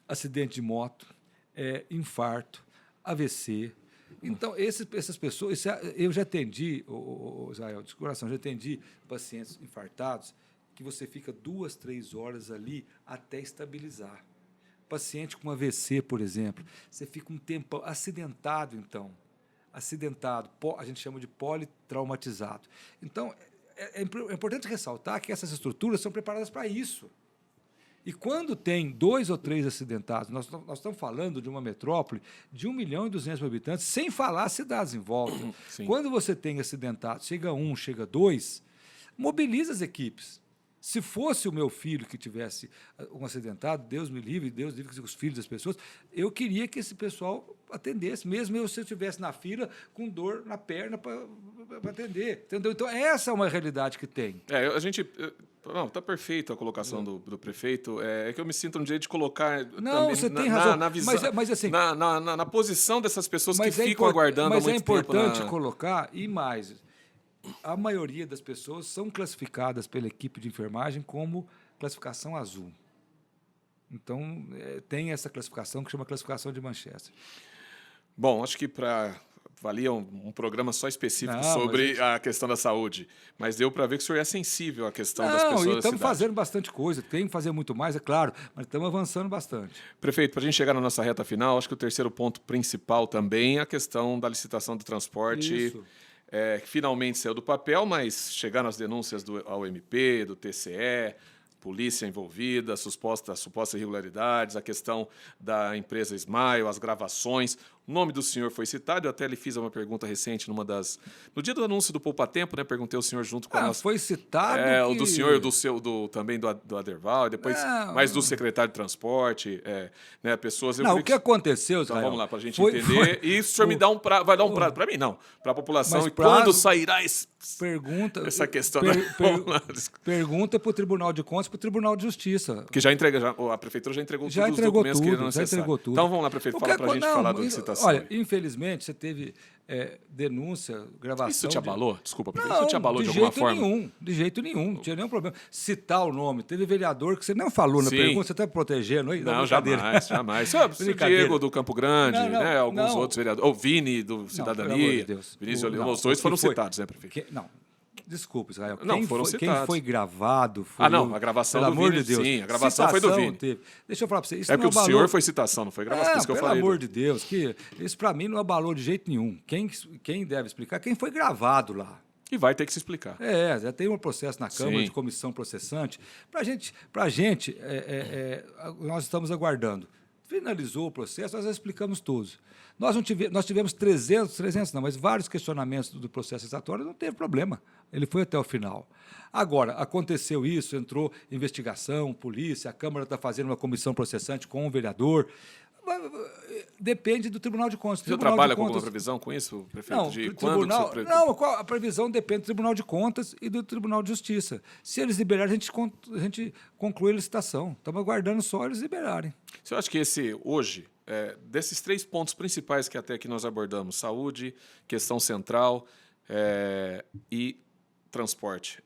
acidente de moto, infarto, AVC. Então, essas pessoas... Eu já atendi, Israel, de coração, já atendi pacientes infartados que você fica 2, 3 horas ali até estabilizar. Paciente com AVC, por exemplo, você fica um tempo acidentado, então. Acidentado, a gente chama de politraumatizado. Então, é importante ressaltar que essas estruturas são preparadas para isso. E quando tem 2 ou 3 acidentados, nós estamos falando de uma metrópole de 1.200.000 habitantes, sem falar as cidades em volta. Sim. Quando você tem acidentados, chega 1, chega 2, mobiliza as equipes. Se fosse o meu filho que tivesse um acidentado, Deus me livre que os filhos das pessoas, eu queria que esse pessoal atendesse, mesmo se eu estivesse na fila com dor na perna para atender. Entendeu? Então, essa é uma realidade que tem. A gente... Não, está perfeito a colocação do prefeito. É que eu me sinto no direito de colocar... Não, também você tem razão. Na visão, mas assim, na posição dessas pessoas que ficam aguardando há muito tempo. Mas é importante colocar, e mais... a maioria das pessoas são classificadas pela equipe de enfermagem como classificação azul. Então, tem essa classificação que chama classificação de Manchester. Bom, acho que valia um programa só específico sobre a questão da saúde, mas deu para ver que o senhor é sensível à questão das pessoas da cidade. Estamos fazendo bastante coisa, tem que fazer muito mais, é claro, mas estamos avançando bastante. Prefeito, para a gente chegar na nossa reta final, acho que o terceiro ponto principal também é a questão da licitação do transporte, que finalmente saiu do papel, mas chegaram as denúncias do AOMP, do TCE, polícia envolvida, supostas irregularidades, a questão da empresa Smile, as gravações. O nome do senhor foi citado, eu até lhe fiz uma pergunta recente no dia do anúncio do Poupa Tempo, né? Perguntei ao senhor junto com a nossa... Foi citado o do senhor, também do Aderval, depois mais do secretário de transporte, né? Pessoas... o que aconteceu, Israel? Então, vamos lá, para a gente entender. E o senhor vai dar um prazo, para mim não, para a população. E quando sairá essa questão? Pergunta para o Tribunal de Contas e para o Tribunal de Justiça. Que a Prefeitura já entregou todos os documentos que eram necessários. Então, vamos lá, prefeito, fala para a gente falar da licitação. Olha, infelizmente, você teve denúncia, gravação... Isso te abalou? Desculpa, prefeito. Isso te abalou de alguma forma? De jeito nenhum. Não tinha nenhum problema. Citar o nome. Teve vereador que você não falou na pergunta, você está protegendo aí? Não, jamais. O Diego do Campo Grande, né? Alguns outros vereadores. O Vini do Cidadania. Vinícius Oliveira. Os dois foram citados, né, prefeito? Desculpa, Israel. Quem foi gravado foi... a gravação do Vini, sim. A gravação foi do Vini. Deixa eu falar para você. Isso porque o senhor foi citação, não foi gravação. Isso que eu falei. Pelo amor de Deus, isso para mim não abalou de jeito nenhum. Quem deve explicar? Quem foi gravado lá. E vai ter que se explicar. Já tem um processo na Câmara de comissão processante. Para a gente, nós estamos aguardando. Finalizou o processo, nós já explicamos todos. Nós tivemos 300 não, mas vários questionamentos do processo exatório, não teve problema. Ele foi até o final. Agora, aconteceu isso, entrou investigação, polícia, a Câmara está fazendo uma comissão processante com o vereador. Depende do Tribunal de Contas. Você trabalha com alguma previsão com isso, prefeito? Não, a previsão depende do Tribunal de Contas e do Tribunal de Justiça. Se eles liberarem, a gente conclui a licitação. Estamos aguardando só eles liberarem. Você acha que hoje, desses 3 pontos principais que até aqui nós abordamos, saúde, questão central e transporte,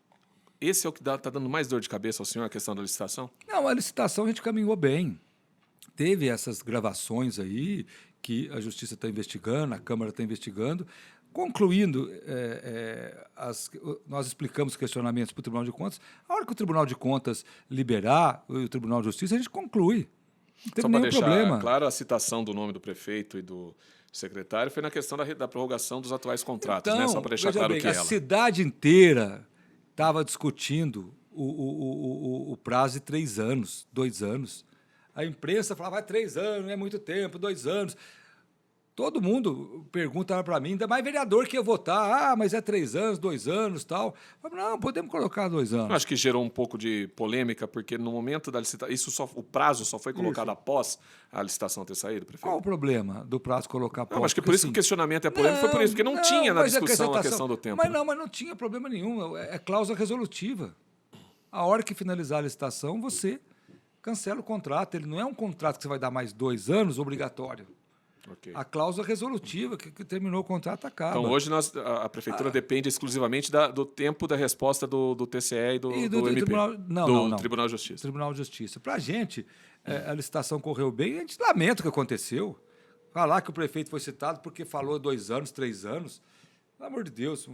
esse é o que está dando mais dor de cabeça ao senhor, a questão da licitação? Não, a licitação a gente caminhou bem. Teve essas gravações aí que a Justiça está investigando, a Câmara está investigando. Concluindo, nós explicamos questionamentos para o Tribunal de Contas. A hora que o Tribunal de Contas liberar o Tribunal de Justiça, a gente conclui. Não teve nenhum problema. Claro, a citação do nome do prefeito e do secretário foi na questão da prorrogação dos atuais contratos, né? Só para deixar claro que a cidade inteira estava discutindo o prazo de 3 anos, 2 anos. A imprensa falava, 3 anos, não é muito tempo, 2 anos. Todo mundo pergunta para mim, ainda mais vereador que ia votar, mas é 3 anos, 2 anos, tal. Eu, não, podemos colocar 2 anos. Eu acho que gerou um pouco de polêmica, porque no momento da licitação, o prazo só foi colocado após a licitação ter saído, prefeito? Qual o problema do prazo colocar após? Não, acho que por isso que o questionamento é polêmico, foi por isso, porque não tinha na discussão a questão do tempo. Mas não tinha problema nenhum, é cláusula resolutiva. A hora que finalizar a licitação, você cancela o contrato. Ele não é um contrato que você vai dar mais 2 anos obrigatório. Okay. A cláusula resolutiva que terminou o contrato acaba. Então, hoje a Prefeitura depende exclusivamente do tempo da resposta do TCE e do MP. Tribunal de Justiça. Tribunal de Justiça. Para a gente, a licitação correu bem, a gente lamenta o que aconteceu. Falar que o prefeito foi citado porque falou 2 anos, 3 anos. Pelo amor de Deus,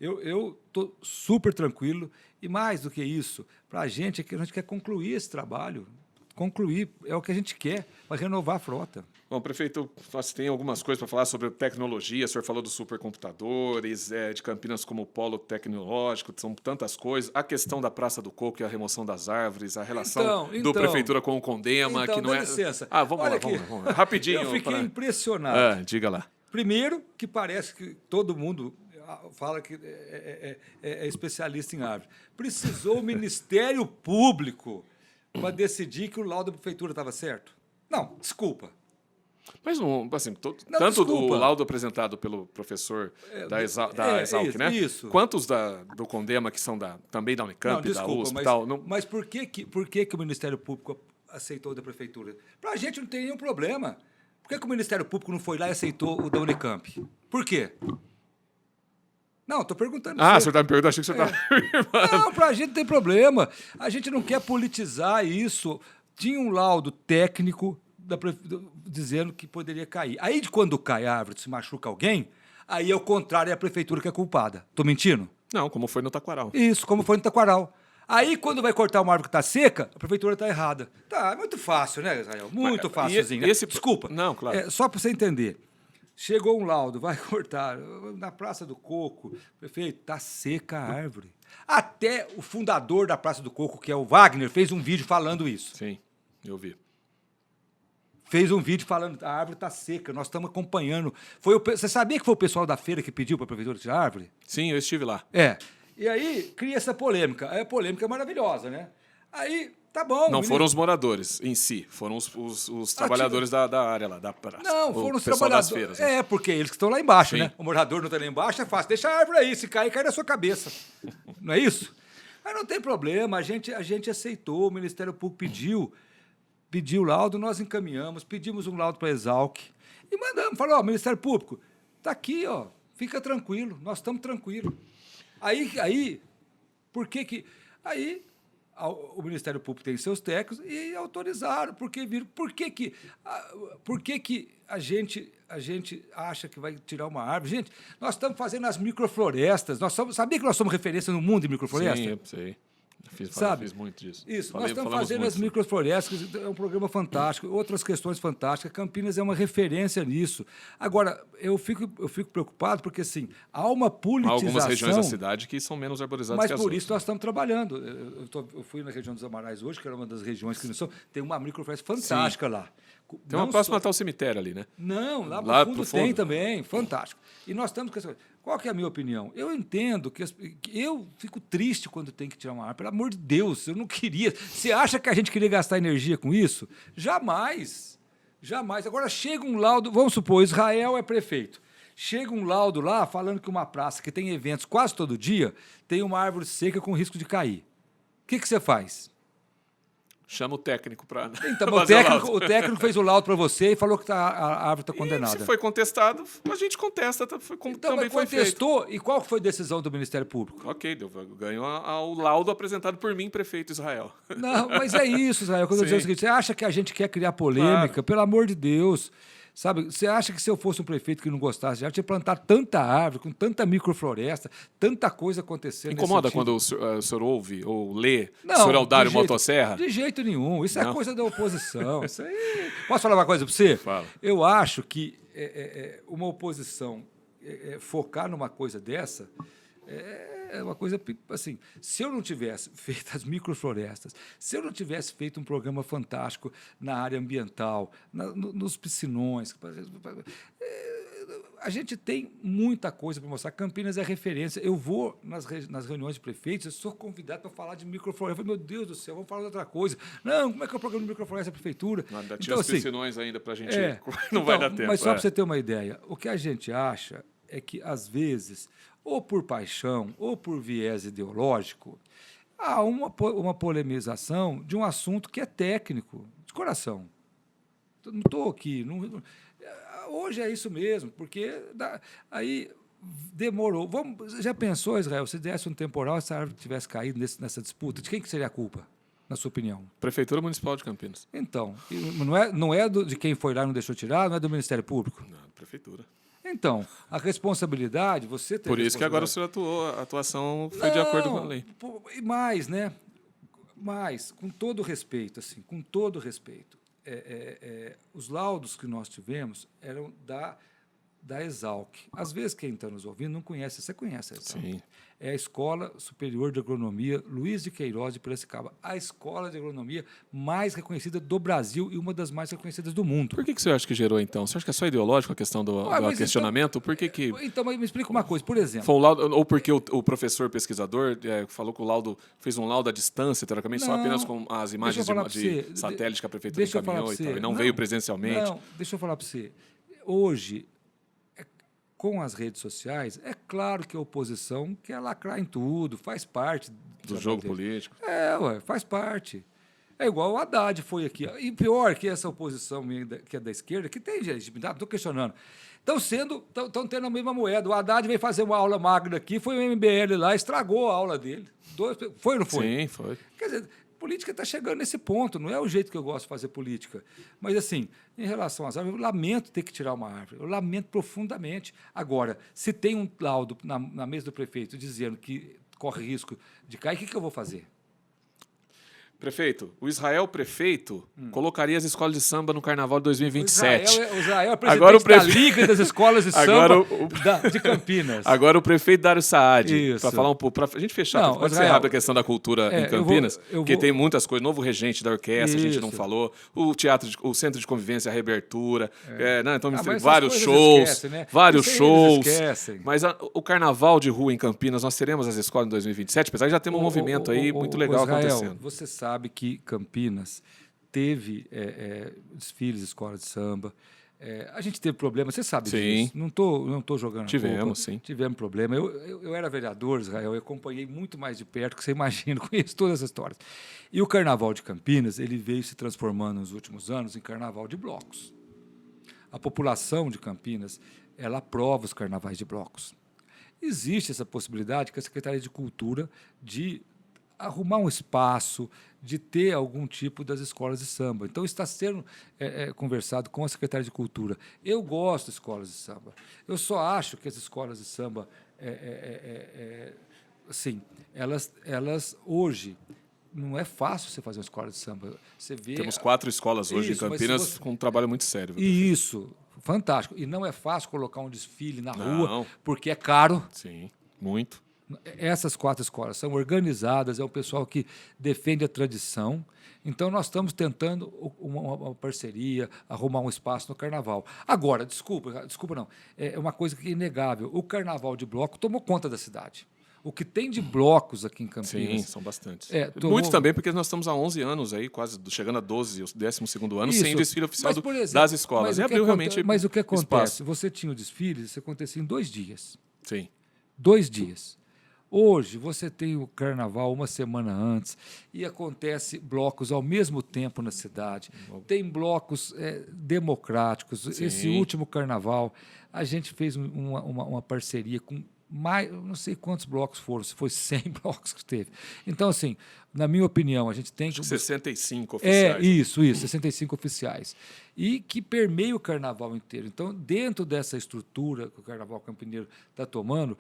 eu estou super tranquilo. E mais do que isso, para a gente quer concluir esse trabalho. Concluir, é o que a gente quer, para renovar a frota. Bom, prefeito, nós tem algumas coisas para falar sobre tecnologia. O senhor falou dos supercomputadores, de Campinas como polo tecnológico, são tantas coisas. A questão da Praça do Coco e a remoção das árvores, a relação do Prefeitura com o Condema, que não é... licença. Vamos lá. Rapidinho. Eu fiquei impressionado. Diga lá. Primeiro, que parece que todo mundo fala que é especialista em árvore. Precisou o Ministério Público para decidir que o laudo da Prefeitura estava certo? Não, desculpa. Mas não, assim, tanto o laudo apresentado pelo professor da Exalc, né? Isso. Quanto os do Condema, que são também da Unicamp, da USP e tal. Mas por que o Ministério Público aceitou o da Prefeitura? Para a gente não tem nenhum problema. Por que o Ministério Público não foi lá e aceitou o da Unicamp? Por quê? Não, estou perguntando. Ah, o senhor está me perguntando, achei que o senhor estava... Não, para a gente não tem problema. A gente não quer politizar isso. Tinha um laudo técnico dizendo que poderia cair. Aí, quando cai a árvore, se machuca alguém, aí é o contrário, é a prefeitura que é culpada. Estou mentindo? Não, como foi no Taquaral. Isso, como foi no Taquaral. Aí, quando vai cortar uma árvore que está seca, a prefeitura está errada. Tá, é muito fácil, né, Israel? Muito fácilzinho. Né? Desculpa. Não, claro. Só para você entender. Chegou um laudo, vai cortar. Na Praça do Coco, prefeito, está seca a árvore. Até o fundador da Praça do Coco, que é o Wagner, fez um vídeo falando isso. Sim, eu vi. Fez um vídeo falando a árvore está seca, nós estamos acompanhando. Você sabia que foi o pessoal da feira que pediu para a prefeitura tirar a árvore? Sim, eu estive lá. E aí cria essa polêmica. Aí a polêmica é maravilhosa, né? Aí, tá bom. Não foram os moradores em si, foram os trabalhadores da área lá, da praça. Não, foram os pessoal trabalhadores. das feiras. Né? Porque eles que estão lá embaixo, Sim. né? O morador não está lá embaixo, é fácil. Deixa a árvore aí, se cair, cai na sua cabeça. Não é isso? Mas não tem problema, a gente aceitou, o Ministério Público pediu o laudo, nós encaminhamos, pedimos um laudo para a Exalc e mandamos, falou, Ministério Público, tá aqui, ó, fica tranquilo, nós estamos tranquilos. Aí, por que que... Aí, o Ministério Público tem seus técnicos e autorizaram, porque viram... Por que que a gente acha que vai tirar uma árvore? Gente, nós estamos fazendo as microflorestas, sabia que nós somos referência no mundo de microfloresta? Sim, eu sei. Fiz muito disso. Isso, nós estamos fazendo as microflorestas, é um programa fantástico, outras questões fantásticas. Campinas é uma referência nisso. Agora, eu fico preocupado porque, assim, há uma politização... Há algumas regiões da cidade que são menos arborizadas que as outras. Mas por isso nós estamos trabalhando. Eu fui na região dos Amarais hoje, que era uma das regiões que não são... Tem uma microfloresta fantástica lá. Tem uma próxima até o cemitério ali, né? Não, lá pro fundo tem também, fantástico. E nós estamos com essa coisa. Qual que é a minha opinião? Eu entendo que eu fico triste quando tem que tirar uma árvore. Pelo amor de Deus, eu não queria. Você acha que a gente queria gastar energia com isso? Jamais. Jamais. Agora chega um laudo, vamos supor, Israel é prefeito. Chega um laudo lá falando que uma praça que tem eventos quase todo dia tem uma árvore seca com risco de cair. O que você faz? Chama o técnico para. Então, o técnico fez o laudo para você e falou que a árvore está condenada. Se foi contestado, a gente contesta, como então, também foi contestou, e qual foi a decisão do Ministério Público? Ok, ganhou o laudo apresentado por mim, prefeito Israel. Não, mas é isso, Israel. Quando eu dizer o seguinte, você acha que a gente quer criar polêmica? Claro. Pelo amor de Deus. Sabe, você acha que se eu fosse um prefeito que não gostasse, já tinha plantado tanta árvore, com tanta microfloresta, tanta coisa acontecendo. Incomoda quando o senhor ouve ou lê o senhor Aldário Motosserra? De jeito nenhum. Isso é coisa da oposição. Isso aí... Posso falar uma coisa para você? Fala. Eu acho que uma oposição focar numa coisa dessa é uma coisa assim. Se eu não tivesse feito as microflorestas, se eu não tivesse feito um programa fantástico na área ambiental, nos piscinões, a gente tem muita coisa para mostrar. Campinas é referência. Eu vou nas reuniões de prefeitos, eu sou convidado para falar de microfloresta. Eu falo, meu Deus do céu, vamos falar de outra coisa. Não, como é que é o programa de microfloresta da prefeitura? Não, ainda tinha os piscinões ainda para a gente... Não vai dar tempo. Mas só para você ter uma ideia, o que a gente acha é que, às vezes, ou por paixão, ou por viés ideológico, há uma polemização de um assunto que é técnico, de coração. Não estou aqui... Hoje é isso mesmo, porque aí demorou. Já pensou, Israel, se desse um temporal, essa árvore tivesse caído nessa disputa, de quem que seria a culpa, na sua opinião? Prefeitura Municipal de Campinas. Então, não é de quem foi lá e não deixou tirar, não é do Ministério Público? Não, Prefeitura. Então, a responsabilidade, você tem. Por isso que agora o senhor atuou, a atuação foi de acordo com a lei. E mais, né? Mas, com todo respeito, assim, com todo respeito, os laudos que nós tivemos eram da Exalc. Às vezes, quem está nos ouvindo não conhece. Você conhece a Exalc? Sim. É a Escola Superior de Agronomia Luiz de Queiroz de Piracicaba. A escola de agronomia mais reconhecida do Brasil e uma das mais reconhecidas do mundo. Por que você acha que gerou, então? Você acha que é só ideológico a questão do questionamento? Por que Então, me explica uma coisa. Por exemplo... Foi um laudo, ou porque o professor pesquisador falou que o laudo fez um laudo à distância, teoricamente, só apenas com as imagens de satélite que a prefeitura encaminhou e tal, e não veio presencialmente? Não, deixa eu falar para você. Hoje... Com as redes sociais, é claro que a oposição quer lacrar em tudo, faz parte do jogo político. Faz parte. É igual o Haddad foi aqui. E pior que essa oposição que é da esquerda, que tem legitimidade, não estou questionando. Estão tendo a mesma moeda. O Haddad veio fazer uma aula magna aqui, foi o MBL lá, estragou a aula dele. Foi ou não foi? Sim, foi. Quer dizer, política está chegando nesse ponto, não é o jeito que eu gosto de fazer política. Mas, assim, em relação às árvores, eu lamento ter que tirar uma árvore, eu lamento profundamente. Agora, se tem um laudo na mesa do prefeito dizendo que corre risco de cair, o que eu vou fazer? Prefeito, o Israel prefeito colocaria as escolas de samba no Carnaval de 2027. O Israel é presidente Agora o da Liga das Escolas de Samba de Campinas. Agora o prefeito Dário Saad, para Isso. falar um pouco, para a gente fechar, Não, pode Israel, encerrar da questão da cultura em Campinas, porque vou- tem muitas coisas, novo regente da orquestra, a gente não Isso. falou, o centro de convivência, a reabertura, então mas essas vários coisas shows, esquecem, né? vários Isso aí eles shows. esquecem. Mas o Carnaval de rua em Campinas, nós teremos as escolas em 2027, apesar de já ter um movimento aí muito legal Israel, acontecendo. Você sabe que Campinas teve desfiles de escola de samba. A gente teve problema, você sabe Sim. disso. Não tô jogando Tivemos, culpa. sim. Tivemos problema. Eu era vereador, Israel, eu acompanhei muito mais de perto que você imagina, conheço todas essas histórias. E o Carnaval de Campinas, ele veio se transformando nos últimos anos em carnaval de blocos. A população de Campinas, ela aprova os carnavais de blocos. Existe essa possibilidade que a Secretaria de Cultura de arrumar um espaço, de ter algum tipo das escolas de samba. Então, está sendo conversado com a Secretaria de Cultura. Eu gosto de escolas de samba. Eu só acho que as escolas de samba, assim, elas hoje, não é fácil você fazer uma escola de samba. Você vê Temos 4 escolas hoje Isso, em mas Campinas se você- com um trabalho muito sério. E isso, fantástico. E não é fácil colocar um desfile na Não. rua, porque é caro. Sim, muito. Essas 4 escolas são organizadas, é um pessoal que defende a tradição. Então, nós estamos tentando uma parceria, arrumar um espaço no Carnaval. Agora, desculpa não, é uma coisa que é inegável. O Carnaval de bloco tomou conta da cidade. O que tem de blocos aqui em Campinas... Sim, são bastantes. tomou- Muitos também, porque nós estamos há 11 anos aí, quase chegando a 12, o 12º ano, Isso. sem desfile oficial Mas, por exemplo, das escolas. mas E o que abriu aconte- realmente Mas o que acontece? espaço. Você tinha o desfile, isso acontecia em 2 dias. Sim. 2 dias. Hoje, você tem o Carnaval uma semana antes e acontece blocos ao mesmo tempo na cidade. Tem blocos democráticos. Sim. Esse último Carnaval, a gente fez uma parceria com mais, eu não sei quantos blocos foram, se foi 100 blocos que teve. Então, assim, na minha opinião, a gente tem que... 65 oficiais. Isso, 65 oficiais. E que permeia o Carnaval inteiro. Então, dentro dessa estrutura que o Carnaval Campineiro está tomando,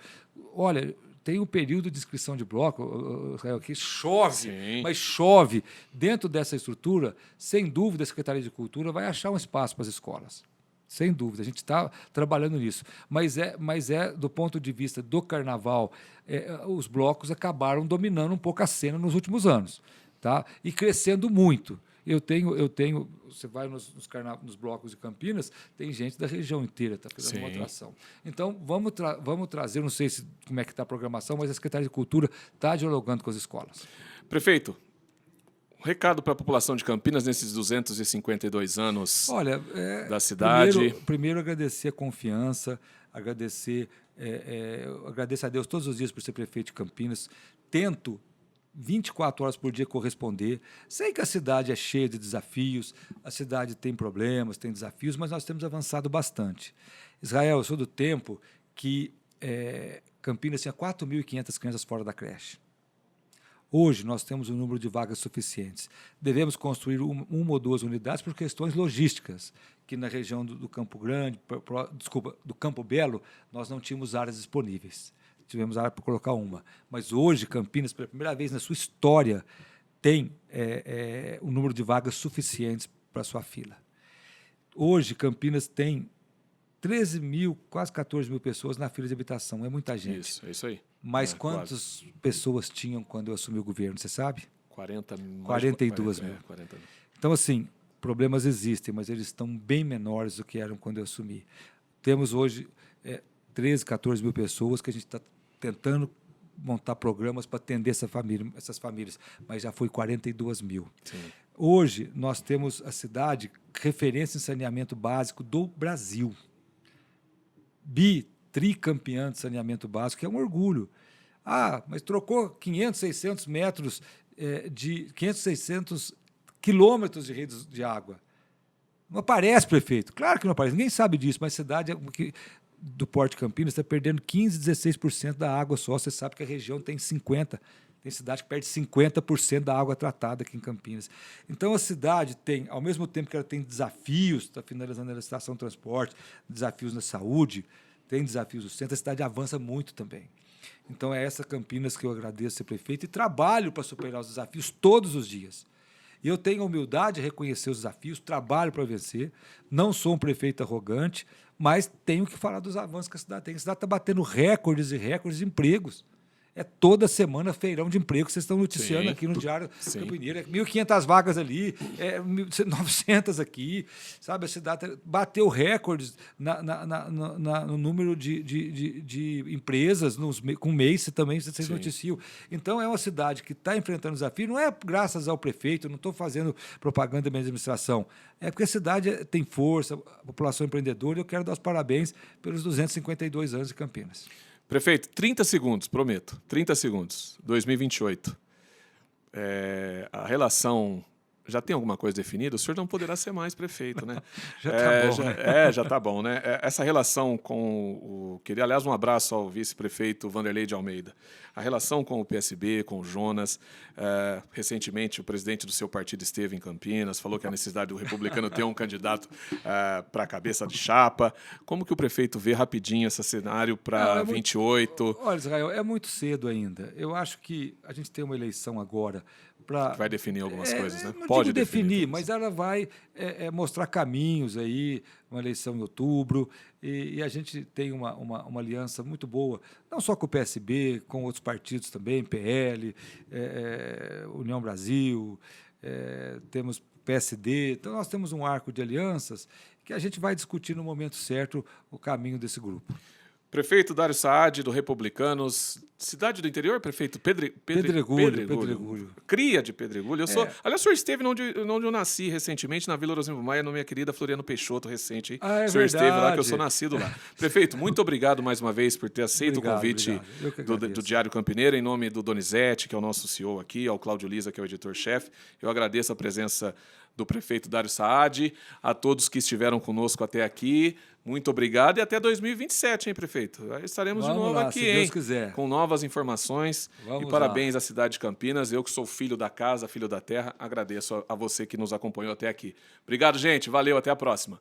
olha, tem um período de inscrição de bloco, Israel, que chove, Sim. mas chove. Dentro dessa estrutura, sem dúvida, a Secretaria de Cultura vai achar um espaço para as escolas. Sem dúvida, a gente está trabalhando nisso. Mas do ponto de vista do Carnaval, os blocos acabaram dominando um pouco a cena nos últimos anos, tá? E crescendo muito. Eu tenho, você vai nos blocos de Campinas, tem gente da região inteira está fazendo uma Sim. atração. Então, vamos trazer, não sei como é que está a programação, mas a Secretaria de Cultura está dialogando com as escolas. Prefeito, um recado para a população de Campinas nesses 252 anos Olha, da cidade. Primeiro agradecer a confiança, agradeço a Deus todos os dias por ser prefeito de Campinas. Tento 24 horas por dia corresponder. Sei que a cidade é cheia de desafios, a cidade tem problemas, tem desafios, mas nós temos avançado bastante. Israel, eu sou do tempo que Campinas tinha 4.500 crianças fora da creche. Hoje, nós temos um número de vagas suficientes. Devemos construir uma ou 2 unidades por questões logísticas, que na região do Campo Grande, do Campo Belo, nós não tínhamos áreas disponíveis. Tivemos área para colocar uma. Mas hoje, Campinas, pela primeira vez na sua história, tem um número de vagas suficientes para a sua fila. Hoje, Campinas tem 13 mil, quase 14 mil pessoas na fila de habitação. É muita gente. Isso, é isso aí. Mas quantas pessoas tinham quando eu assumi o governo, você sabe? 42 mil. 40 mil. Então, assim, problemas existem, mas eles estão bem menores do que eram quando eu assumi. Temos hoje 13, 14 mil pessoas que a gente está tentando montar programas para atender essas famílias, mas já foi 42 mil. Sim. Hoje, nós temos a cidade referência em saneamento básico do Brasil. Tricampeã de saneamento básico, que é um orgulho. Ah, mas trocou 500, 600 metros 500, 600 quilômetros de redes de água. Não aparece, prefeito. Claro que não aparece. Ninguém sabe disso, mas a cidade do Porto de Campinas está perdendo 15%, 16% da água só. Você sabe que a região tem 50%. Tem cidade que perde 50% da água tratada aqui em Campinas. Então, a cidade tem, ao mesmo tempo que ela tem desafios, está finalizando a estação de transporte, desafios na saúde, tem desafios no centro, a cidade avança muito também. Então, é essa Campinas que eu agradeço ser prefeito e trabalho para superar os desafios todos os dias. E eu tenho a humildade de reconhecer os desafios, trabalho para vencer, não sou um prefeito arrogante, mas tenho que falar dos avanços que a cidade tem. A cidade está batendo recordes e recordes de empregos. É toda semana feirão de emprego que vocês estão noticiando aqui no Diário Campineiro. É 1.500 vagas ali, 900 aqui. Sabe, a cidade bateu recordes no número de empresas com mês também, vocês noticiam. Então, é uma cidade que está enfrentando desafio, não é graças ao prefeito, não estou fazendo propaganda da minha administração, é porque a cidade tem força, a população empreendedora, e eu quero dar os parabéns pelos 252 anos de Campinas. Prefeito, 30 segundos, prometo. 30 segundos. 2028. A relação... Já tem alguma coisa definida? O senhor não poderá ser mais prefeito, né? Já está bom. Já está bom, né? Essa relação com o... Queria, aliás, um abraço ao vice-prefeito Vanderlei de Almeida. A relação com o PSB, com o Jonas. Recentemente, o presidente do seu partido esteve em Campinas, falou que a necessidade do republicano ter um candidato para a cabeça de chapa. Como que o prefeito vê rapidinho esse cenário para 28? Olha, Israel, é muito cedo ainda. Eu acho que a gente tem uma eleição agora que vai definir algumas coisas, né? Não pode definir, mas ela vai mostrar caminhos aí, uma eleição em outubro, e a gente tem uma aliança muito boa, não só com o PSB, com outros partidos também, PL, União Brasil, temos PSD, então nós temos um arco de alianças que a gente vai discutir no momento certo o caminho desse grupo. Prefeito Dário Saad, do Republicanos, cidade do interior, prefeito? Pedregulho. Cria de Pedregulho. Aliás, o senhor esteve onde eu nasci recentemente, na Vila Rosimbo Maia, na minha querida Floriano Peixoto, recente. O senhor esteve lá, que eu sou nascido lá. Prefeito, muito obrigado mais uma vez por ter aceito o convite do Diário Campineiro, em nome do Donizete, que é o nosso CEO aqui, ao Cláudio Lisa, que é o editor-chefe. Eu agradeço a presença do prefeito Dário Saad, a todos que estiveram conosco até aqui. Muito obrigado e até 2027, hein, prefeito? Aí estaremos de novo aqui, se Deus quiser. Com novas informações. E parabéns à cidade de Campinas. Eu que sou filho da casa, filho da terra, agradeço a você que nos acompanhou até aqui. Obrigado, gente. Valeu, até a próxima.